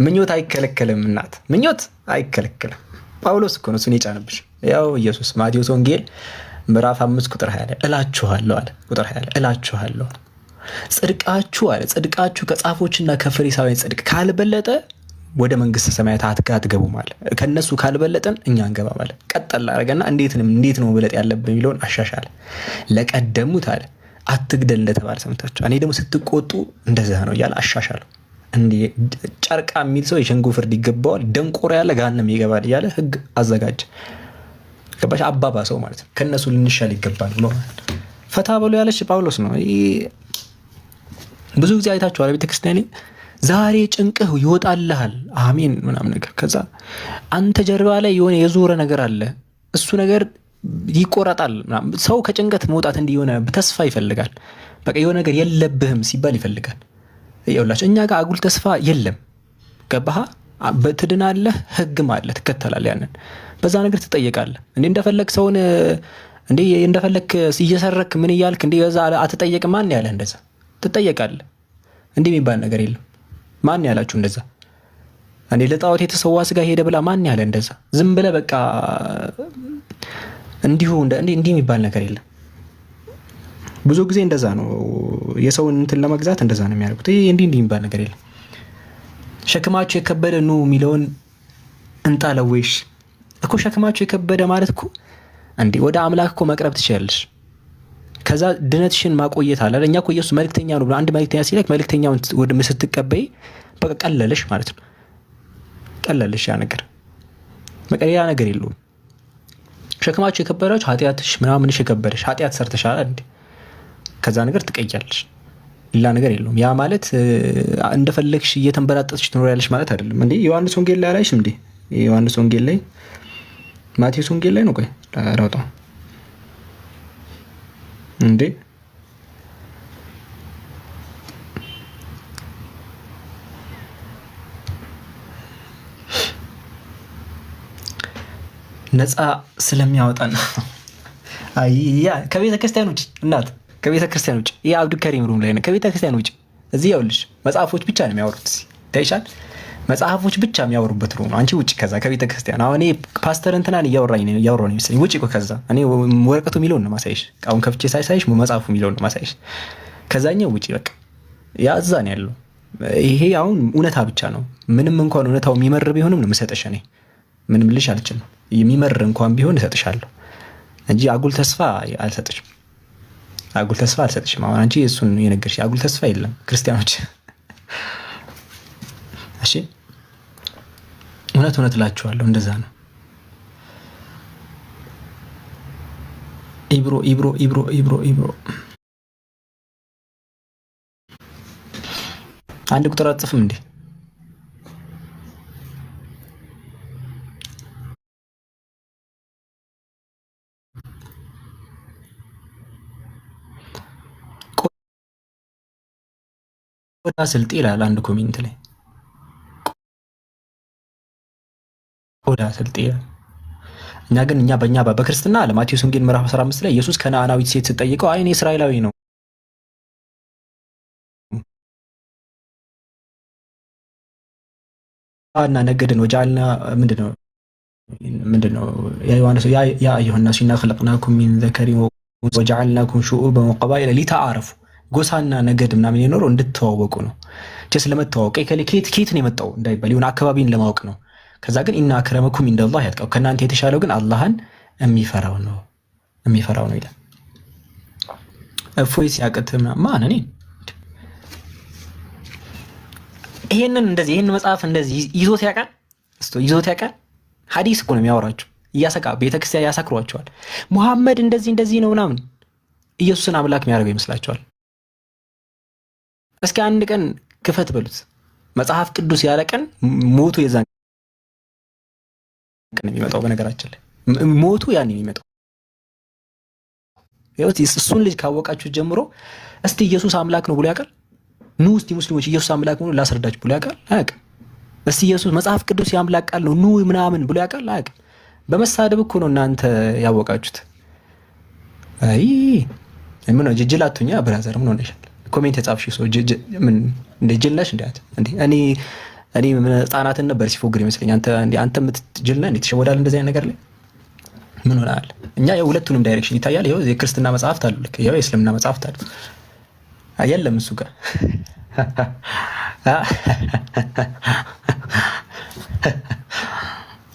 ምኞት አይከለከልም እናት፣ ምኞት አይከለከልም። ጳውሎስ እኮ ነው እሱን የጫነብሽ። ያው ኢየሱስ ማቴዎስ ወንጌል ምዕራፍ 5 ቁጥር 20 ላይ እላችኋለሁ አለ። ቁጥር 20 ላይ እላችኋለሁ ጽድቃችሁ አለ ጽድቃችሁ ከጻፎችና ከፈሪሳውያን ጽድቅ ካልበለጠ ወደ መንግስተ ሰማያት አትገቡም አለ። ከነሱ ካልበለጠን እኛ እንገባ ማለት ቀጠል አደረገና እንዴት ነው መብለጥ ያለብን የሚለውን አሻሻለ። ለቀደሙት አለ አትግደል እንደተባለ ሰምታችሁ እኔ ደግሞ ስትቆጡ እንደዛ ነው እያለ አሻሻለው። እንዴ ጨርቃ የሚል ሰው የሸንጎ ፍርድ ይገባዋል፣ ደንቆሮ ያለ ገሃነም ይገባል እያለ ህግ አዘጋጀ። ገባሽ? አባባ ሰው ማለት ነው። ከነሱ ልንሻል ይገባል ብሎ ፈታ ብሎ ያለች ጳውሎስ ነው። ብዙ ጊዜ አይታችኋል ቤተክርስቲያኔ ዛሬ ጭንቅህ ይወጣልሃል አሜን ምናምን ነገር፣ ከዛ አንተ ጀርባ ላይ የሆነ የዞረ ነገር አለ፣ እሱ ነገር ይቆረጣል። ሰው ከጭንቀት መውጣት እንዲሆነ ተስፋ ይፈልጋል። በቃ የሆነ ነገር የለብህም ሲባል ይፈልጋል። ይኸውላችሁ እኛ ጋር አጉል ተስፋ የለም። ገባህ? በትድናለህ፣ ህግም አለ፣ ትከተላለህ። ያንን በዛ ነገር ትጠየቃለህ። እንዴ እንደፈለክ ሰውን እንዴ እንደፈለክ እየሰረክ ምን እያልክ እንዴ በዛ አትጠየቅም? ማን ያለህ እንደዛ? ትጠየቃለህ። እንዴ የሚባል ነገር የለም። ማን ያላችሁ እንደዛ? እኔ ለጣዖት የተሰዋ ስጋ ሄደ ብላ ማን ያለ እንደዛ? ዝም ብለህ በቃ እንዲሁ እንዲህ የሚባል ነገር የለም። ብዙ ጊዜ እንደዛ ነው የሰውን እንትን ለመግዛት እንደዛ ነው የሚያደርጉት። እንዲህ የሚባል ነገር የለም። ሸክማችሁ የከበደ ኑ የሚለውን እንጣለውሽ እኮ ሸክማችሁ የከበደ ማለት እኮ እንዴ ወደ አምላክ እኮ መቅረብ ትችላለሽ። ከዛ ድነትሽን ማቆየት አለ። እኛ እኮ ኢየሱስ መልእክተኛ ነው ብሎ አንድ መልእክተኛ ሲልክ መልእክተኛውን ወደ ስትቀበይ በቃ ቀለለሽ ማለት ነው። ቀለለሽ ያ ነገር በቃ ሌላ ነገር የለውም። ሸክማችሁ የከበዳችሁ ኃጢአትሽ ምናምንሽ የከበደሽ ኃጢአት ሰርተሻል እንዴ ከዛ ነገር ትቀያለሽ። ሌላ ነገር የለውም። ያ ማለት እንደፈለግሽ እየተንበራጠጥሽ ትኖሪያለሽ ማለት አይደለም። እንዴ ዮሐንስ ወንጌል ላይ አላይሽም እንዴ? ዮሐንስ ወንጌል ላይ ማቴዎስ ወንጌል ላይ ነው። ቆይ ላውጣው እንዴ ነፃ ስለሚያወጣን አያ ከቤተ ክርስቲያን ውጭ እናት ከቤተ ክርስቲያን ውጭ ይሄ አብዱ ከሪም ሩም ላይ ነው። ከቤተ ክርስቲያን ውጭ እዚህ ያውልሽ መጽሐፎች ብቻ ነው የሚያወሩት። ታይሻል መጽሐፎች ብቻ የሚያወሩበት ሩም ነው። አንቺ ውጭ ከዛ ከቤተ ክርስቲያን አሁን እኔ ፓስተር እንትናን እያወራኝ ነው መሰለኝ። ውጭ እኮ ከዛ እኔ ወረቀቱ የሚለውን ነው ማሳይሽ። አሁን ከፍቼ ሳይሽ መጽሐፉ የሚለውን ነው ማሳይሽ። ከዛኛው ውጭ በቃ ያ እዛ ነው ያለው። ይሄ አሁን እውነታ ብቻ ነው። ምንም እንኳን እውነታው የሚመር ቢሆንም ነው የምሰጥሽ። እኔ ምንም ልሽ አልችልም። የሚመር እንኳን ቢሆን እሰጥሻለሁ እንጂ አጉል ተስፋ አልሰጥሽም። አጉል ተስፋ አልሰጥሽም። አሁን አንቺ እሱን የነገርሽ አጉል ተስፋ የለም ክርስቲያኖች። እሺ እውነት እላችኋለሁ እንደዛ ነው። ኢብሮ አንድ ቁጥር አትጽፍም እንዴ? ቆዳ ስልጤ ይላል አንድ ኮሜንት ላይ ቆዳ ስልጤ። እኛ ግን በእኛ በክርስትና ለማቴዎስ ወንጌል ምዕራፍ 15 ላይ ኢየሱስ ከነዓናዊት ሴት ስትጠይቀው አይ እኔ እስራኤላዊ ነው እና ነገድን ወጃልና ምንድነው ያ ዮሐንስ ያ ዮሐንስ ኢና خلقناكم من ذكر وجعلناكم شعوبا وقبائل لتعارፉ ጎሳና ነገድ ምናምን የኖረው እንድትተዋወቁ ነው። ጀስ ለመተዋወቅ ከሌት ነው የመጣው እንዳይባል ይሁን አካባቢን ለማወቅ ነው። ከዛ ግን ኢና አክረመኩም ኢንደላህ ያጥቃው ከናንተ የተሻለው ግን አላህን የሚፈራው ነው ይላል። እፎይ ሲያቀትም ማን እኔ ይሄን መጽሐፍ እንደዚህ ይዞት ያውቃል። ሐዲስ እኮ ነው የሚያወራቸው። እያሰቃ ቤተክርስቲያን ያሳክሯቸዋል። ሙሐመድ እንደዚህ ነው ምናምን ኢየሱስን አምላክ የሚያደርገው ይመስላቸዋል። እስኪ አንድ ቀን ክፈት በሉት መጽሐፍ ቅዱስ ያለ ቀን ሞቱ የዛን ቀን የሚመጣው። በነገራችን ላይ ሞቱ ያን የሚመጣው እሱን ልጅ ካወቃችሁ ጀምሮ እስቲ ኢየሱስ አምላክ ነው ብሎ ያውቃል? ኑ እስቲ ሙስሊሞች ኢየሱስ አምላክ ነው ላስረዳችሁ ብሎ ያውቃል? አያውቅም። እስቲ ኢየሱስ መጽሐፍ ቅዱስ የአምላክ ቃል ነው ኑ ምናምን ብሎ ያውቃል? አያውቅም። በመሳደብ እኮ ነው እናንተ ያወቃችሁት። አይ ምን ነው ጅጅል አትሁኛ ብራዘር፣ ምን ሆነሻል? ኮሜንት የጻፍሽ ሰው ምን እንደ ጅል ነሽ እንዴ? እኔ ህፃናትን ነበር ሲፎግር ይመስለኝ። አንተ የምትጅል ነህ እንዴ? ትሸወዳለህ እንደዚህ አይነት ነገር ላይ ምን ሆነሃል? እኛ የሁለቱንም ዳይሬክሽን ይታያል። ይኸው የክርስትና መጽሐፍት አሉ፣ ልክ ይኸው የእስልምና መጽሐፍት አሉ። የለም እሱ ጋር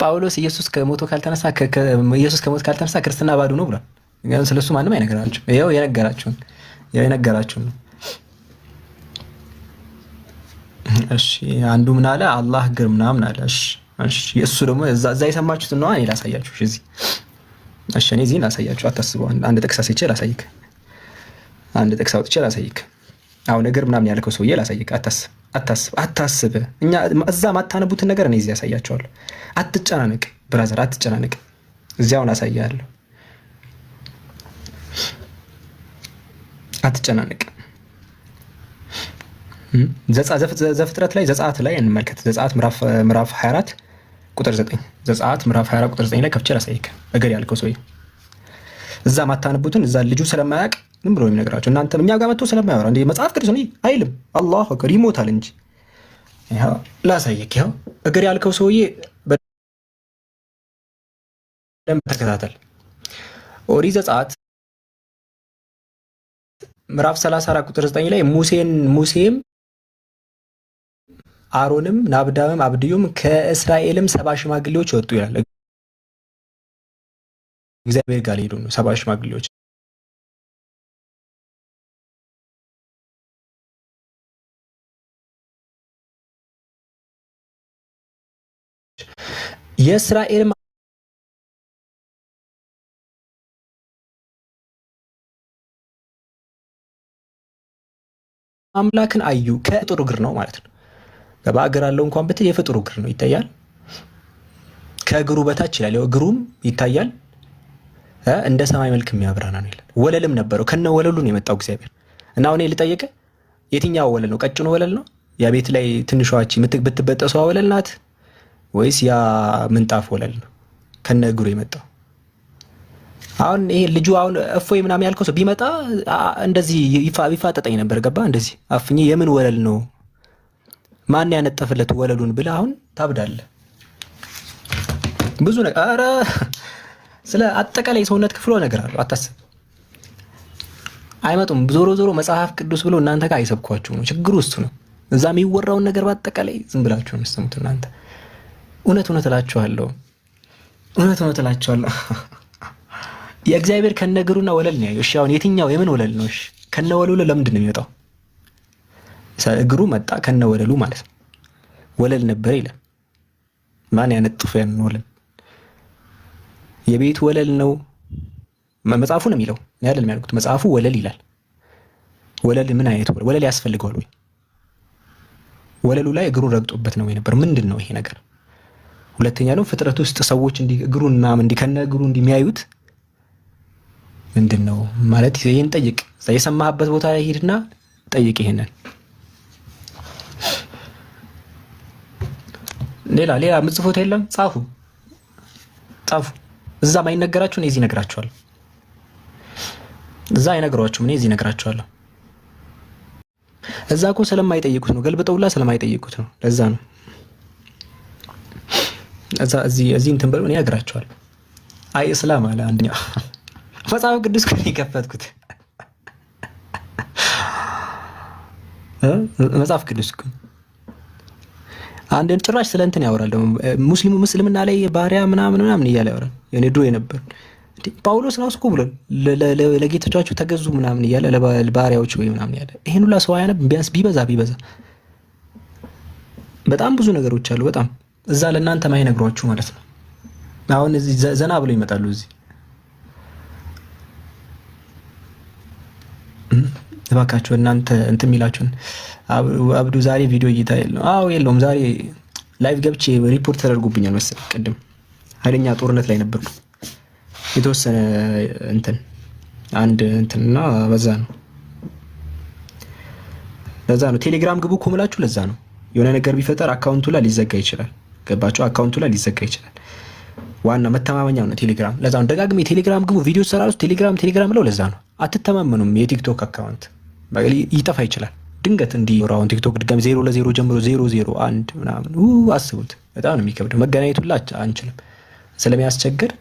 ጳውሎስ ኢየሱስ ከሞት ካልተነሳ ክርስትና ባዶ ነው ብሏል። ስለሱ ማንም አይነገራችሁ። ይኸው የነገራችሁን ነው። እሺ አንዱ ምን አለ? አላህ ግር ምናምን አለ። እሺ እሱ ደግሞ እዛ የሰማችሁት ነው። እኔ ላሳያችሁ እሺ እኔ እዚህ ላሳያችሁ። አታስቡ። አንድ ጥቅስ አስይቼ ላሳይክ። አንድ ጥቅስ አውጥቼ ላሳይክ። አሁን ነገር ምናምን ያልከው ሰውዬ ላሳይክ። አታስብ። እኛ እዛ ማታነቡትን ነገር እኔ እዚህ ያሳያችኋለሁ። አትጨናነቅ ብራዘር፣ አትጨናነቅ። እዚያውን አሳያለሁ። አትጨናነቅ። ዘፍጥረት ላይ ዘጸአት ላይ እንመልከት። ዘጸአት ምዕራፍ 24 ቁጥር 9 ዘጸአት ምዕራፍ 24 ቁጥር 9 ላይ ከፍቼ ላሳይክ። እገር ያልከው ሰውዬ እዛ ማታነቡትን እዛ ልጁ ስለማያውቅ ምን ብሎ የሚነግራቸው እናንተ እኛ ጋር መጥቶ ስለማያወራ እንደ መጽሐፍ ቅዱስ ነው አይልም። አላሁ አክበር ይሞታል እንጂ ይሄው ላሳይክ። ይሄው እገር ያልከው ሰውዬ በደንብ ተከታተል። ኦሪት ዘጸአት ምዕራፍ 34 ቁጥር 9 ላይ ሙሴም አሮንም ናብዳብም አብድዩም ከእስራኤልም 70 ሽማግሌዎች ወጡ ይላል። እግዚአብሔር ጋር ሄዱ ነው 70 ሽማግሌዎች። የእስራኤልም አምላክን አዩ። ከፍጡር እግር ነው ማለት ነው። በአገር አለው እንኳን ብትል የፍጡር እግር ነው ይታያል። ከእግሩ በታች ይላል። እግሩም ይታያል እንደ ሰማይ መልክ የሚያበራ ነው ይላል። ወለልም ነበረው። ከነ ወለሉ ነው የመጣው እግዚአብሔር። እና አሁን ልጠየቀ የትኛው ወለል ነው? ቀጭኑ ወለል ነው? ያ ቤት ላይ ትንሿች ብትበጠሰው ወለል ናት ወይስ ያ ምንጣፍ ወለል ነው ከነ እግሩ የመጣው? አሁን ይሄ ልጁ አሁን እፎይ ምናምን ያልከው ሰው ቢመጣ እንደዚህ ይፋጠጠኝ ነበር። ገባ? እንደዚህ አፍኜ የምን ወለል ነው ማን ያነጠፈለት ወለሉን ብለህ አሁን ታብዳለህ። ብዙ ነገር ኧረ ስለ አጠቃላይ ሰውነት ክፍሎ ነገር አለው። አታስብ። አይመጡም። ዞሮ መጽሐፍ ቅዱስ ብሎ እናንተ ጋር አይሰብኳችሁ ነው ችግሩ። እሱ ነው እዛ የሚወራውን ነገር በአጠቃላይ ዝም ብላችሁ ነው የምትሰሙት እናንተ። እውነት እላችኋለሁ የእግዚአብሔር ከነግሩና ወለል ነው ያየው። እሺ አሁን የትኛው የምን ወለል ነው? እሺ ከነ ወለሉ ለምንድን ነው የሚወጣው? እግሩ መጣ ከነ ወለሉ ማለት ነው። ወለል ነበር ይላል። ማን ያነጥፍ ያንን ወለል? የቤቱ ወለል ነው መጽሐፉ ነው የሚለው። እኔ አይደለም ያልኩት፣ መጽሐፉ ወለል ይላል። ወለል ምን አይነት ወለል ያስፈልገዋል ወይ? ወለሉ ላይ እግሩ ረግጦበት ነው የነበር። ምንድን ነው ይሄ ነገር? ሁለተኛ ነው ፍጥረት ውስጥ ሰዎች እግሩና ከነ እግሩ እንደሚያዩት ምንድን ነው ማለት? ይሄን ጠይቅ። የሰማህበት ቦታ ላይ ሄድና ጠይቅ ይሄንን። ሌላ ምጽፎት የለም? ጻፉ። እዛ ማይነገራችሁ እኔ እዚህ እነግራችኋለሁ። እዛ አይነግሯችሁም፣ እኔ እዚህ እነግራችኋለሁ። እዛ እኮ ስለማይጠይቁት ነው፣ ገልብጠውላ ስለማይጠይቁት ነው። ለዛ ነው እዚህ እንትን በሉ፣ እኔ እነግራችኋለሁ። አይ እስላም አለ አንደኛው መጽሐፍ ቅዱስ እኮ ነው የከፈትኩት። መጽሐፍ ቅዱስ እኮ አንድን ጭራሽ ስለ እንትን ያወራል። ደግሞ ሙስሊሙ ምስልምና ላይ ባሪያ ምናምን እያለ ያወራል። የኔ ድሮ የነበር ጳውሎስ ራሱ እኮ ብሏል ለጌቶቻችሁ ተገዙ ምናምን እያለ ለባሪያዎች ወይ ምናምን ያለ። ይሄን ሁላ ሰው አያነብ? ቢያንስ ቢበዛ በጣም ብዙ ነገሮች አሉ። በጣም እዛ ለእናንተ ማይነግሯችሁ ማለት ነው። አሁን እዚህ ዘና ብለው ይመጣሉ። እዚህ እባካችሁ እናንተ እንትን የሚላችሁን አብዱ ዛሬ ቪዲዮ እይታ የለውም። አዎ የለውም። ዛሬ ላይቭ ገብቼ ሪፖርት ተደርጎብኛል መሰለኝ። ቅድም ኃይለኛ ጦርነት ላይ ነበርኩ። የተወሰነ እንትን አንድ እንትና ለዛ ነው ቴሌግራም ግቡ እኮ የምላችሁ። ለዛ ነው የሆነ ነገር ቢፈጠር አካውንቱ ላይ ሊዘጋ ይችላል። ገባችሁ? አካውንቱ ላይ ሊዘጋ ይችላል። ዋና መተማመኛው ነው ቴሌግራም። ለዛ ነው ደጋግሜ ቴሌግራም ግቡ ቪዲዮ ሰራሉ ቴሌግራም ብለው። ለዛ ነው አትተማመኑም። የቲክቶክ አካውንት ይጠፋ ይችላል ድንገት እንዲራውን ቲክቶክ ድጋሚ 0 ለ0 ጀምሮ 001 ምናምን አስቡት። በጣም ነው የሚከብደው። መገናኘቱላችሁ አንችልም ስለሚያስቸግር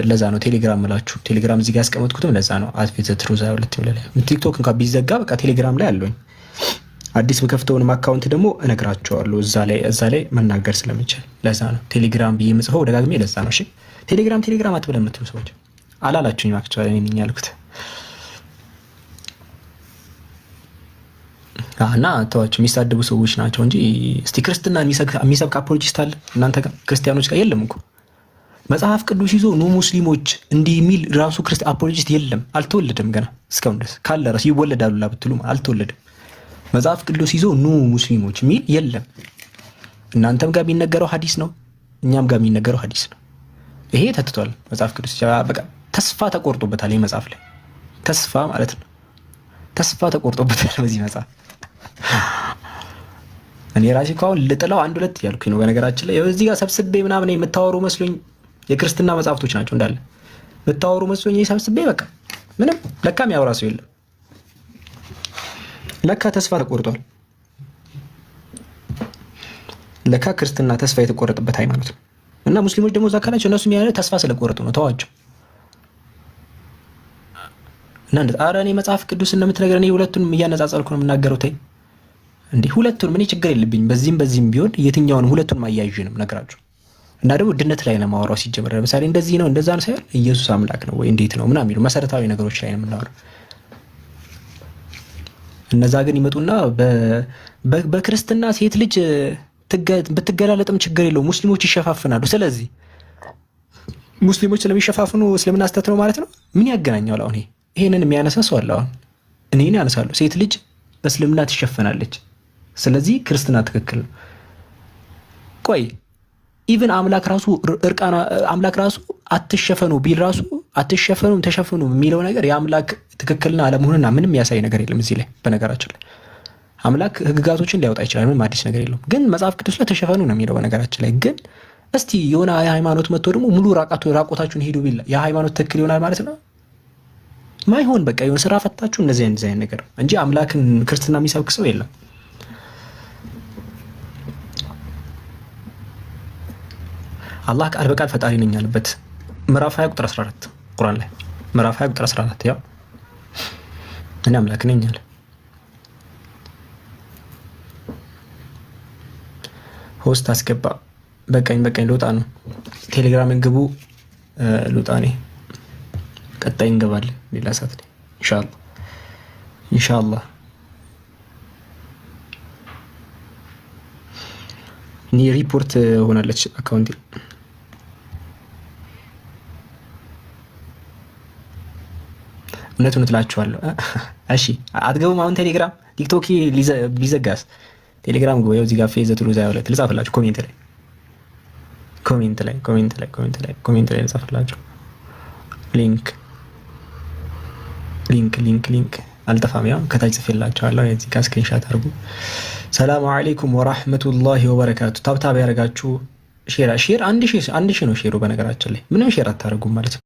ለዛ ነው ቴሌግራም ምላችሁ። ቴሌግራም እዚህ ጋር ያስቀመጥኩትም ለዛ ነው። አትፌት ትሩዛ 2 ይላል። ቲክቶክ እንኳን ቢዘጋ በቃ ቴሌግራም ላይ አለኝ። አዲስ መከፍተውን አካውንት ደግሞ እነግራቸዋለሁ እዛ ላይ መናገር ስለምችል ለዛ ነው ቴሌግራም ብዬ የምጽፈው ደጋግሜ። ለዛ ነው እሺ። ቴሌግራም አትብለን የምትሉ ሰዎች አላላችሁኝ። አክቹዋሊ እኔ ነኝ ያልኩት እና ተዋቸው። የሚሳደቡ ሰዎች ናቸው እንጂ እስቲ ክርስትና የሚሰብክ አፖሎጂስት አለ እናንተ ጋር? ክርስቲያኖች ጋር የለም እኮ። መጽሐፍ ቅዱስ ይዞ ኑ ሙስሊሞች እንዲህ የሚል ራሱ ክርስቲያን አፖሎጂስት የለም። አልተወለደም ገና እስካሁን ድረስ። ካለ ራሱ ይወለዳሉ ላብትሉ አልተወለደም። መጽሐፍ ቅዱስ ይዞ ኑ ሙስሊሞች የሚል የለም። እናንተም ጋር የሚነገረው ሐዲስ ነው፣ እኛም ጋር የሚነገረው ሐዲስ ነው። ይሄ ተትቷል። መጽሐፍ ቅዱስ በቃ ተስፋ ተቆርጦበታል። ይህ መጽሐፍ ላይ ተስፋ ማለት ነው። ተስፋ ተቆርጦበታል በዚህ መጽሐፍ። እኔ ራሴ እኮ አሁን ልጥለው 1-2 ያልኩኝ ነው። በነገራችን ላይ እዚህ ጋር ሰብስቤ ምናምን የምታወሩ መስሎኝ የክርስትና መጽሐፍቶች ናቸው እንዳለ የምታወሩ መስሎኝ ሰብስቤ በቃ ምንም ለካ የሚያወራ ሰው የለም። ለካ ተስፋ ተቆርጧል። ለካ ክርስትና ተስፋ የተቆረጠበት ሃይማኖት ነው። እና ሙስሊሞች ደግሞ እዛ ካላቸው እነሱ የሚያዩት ተስፋ ስለቆረጡ ነው። ተዋቸው እና ኧረ እኔ መጽሐፍ ቅዱስ እንደምትነግር እኔ ሁለቱንም እያነጻጸርኩ ነው የምናገረው። ተይ እንዴ ሁለቱንም እኔ ችግር የለብኝ። በዚህም ቢሆን የትኛውንም ሁለቱንም አያይዤ ነው የምነግራቸው። እና ደግሞ ድነት ላይ ነው የማወራው ሲጀምር። ለምሳሌ እንደዚህ ነው እንደዛ ነው ሳይሆን ኢየሱስ አምላክ ነው ወይ እንዴት ነው ምናምን የሚሉ መሰረታዊ ነገሮች ላይ ነው የምናወራው። እነዛ ግን ይመጡና በክርስትና ሴት ልጅ ብትገላለጥም ችግር የለውም ሙስሊሞች ይሸፋፍናሉ። ስለዚህ ሙስሊሞች ስለሚሸፋፍኑ እስልምና ስተት ነው ማለት ነው። ምን ያገናኛል? አሁን ይሄንን የሚያነሳ ሰው አለ። አሁን እኔን ያነሳለሁ። ሴት ልጅ በእስልምና ትሸፈናለች፣ ስለዚህ ክርስትና ትክክል ነው። ቆይ ኢቭን አምላክ ራሱ አትሸፈኑ ቢል ራሱ አትሸፈኑም ተሸፈኑ የሚለው ነገር የአምላክ ትክክልና አለመሆንና ምንም ያሳይ ነገር የለም እዚህ ላይ። በነገራችን ላይ አምላክ ህግጋቶችን ሊያወጣ ይችላል፣ ምንም አዲስ ነገር የለውም። ግን መጽሐፍ ቅዱስ ላይ ተሸፈኑ ነው የሚለው። በነገራችን ላይ ግን እስቲ የሆነ የሃይማኖት መጥቶ ደግሞ ሙሉ ራቆታችሁን ሄዱ ቢል የሃይማኖት ትክክል ይሆናል ማለት ነው? ማይሆን በቃ የሆነ ስራ ፈታችሁ እንደዚህ አይነት ነገር እንጂ አምላክን ክርስትና የሚሰብክ ሰው የለም። አላህ ቃል በቃል ፈጣሪ ነኝ ያለበት ምዕራፍ 20 ቁጥር 14 ቁርአን ላይ ምዕራፍ 20 ቁጥር 14 ያው እኔ አምላክ ነኝ አለ። ሆስት አስገባ። በቃኝ ልወጣ ነው። ቴሌግራምን ግቡ። ልወጣ ነኝ። ቀጣይ እንገባለን ሌላ ሰዓት ላይ ኢንሻአላህ። እኔ ሪፖርት ሆናለች አካውንቴ። እውነቱን እላችኋለሁ። እሺ አትገቡም? አሁን ቴሌግራም ቲክቶክ ቢዘጋስ? ቴሌግራም ግቡ። እዚህ ጋር ፌዘቱ ሉዛ ያውለት ልጻፍላችሁ ኮሜንት ላይ ልጻፍላችሁ ሊንክ አልጠፋም። ያው ከታች ጽፌላችኋለሁ። እዚህ ጋር ስክሪንሻት አድርጉ። ሰላሙ አለይኩም ወራህመቱላሂ ወበረካቱ። ታብታብ ያደርጋችሁ ሼር አንድ ሺህ ነው ሼሩ። በነገራችን ላይ ምንም ሼር አታደርጉም ማለት ነው።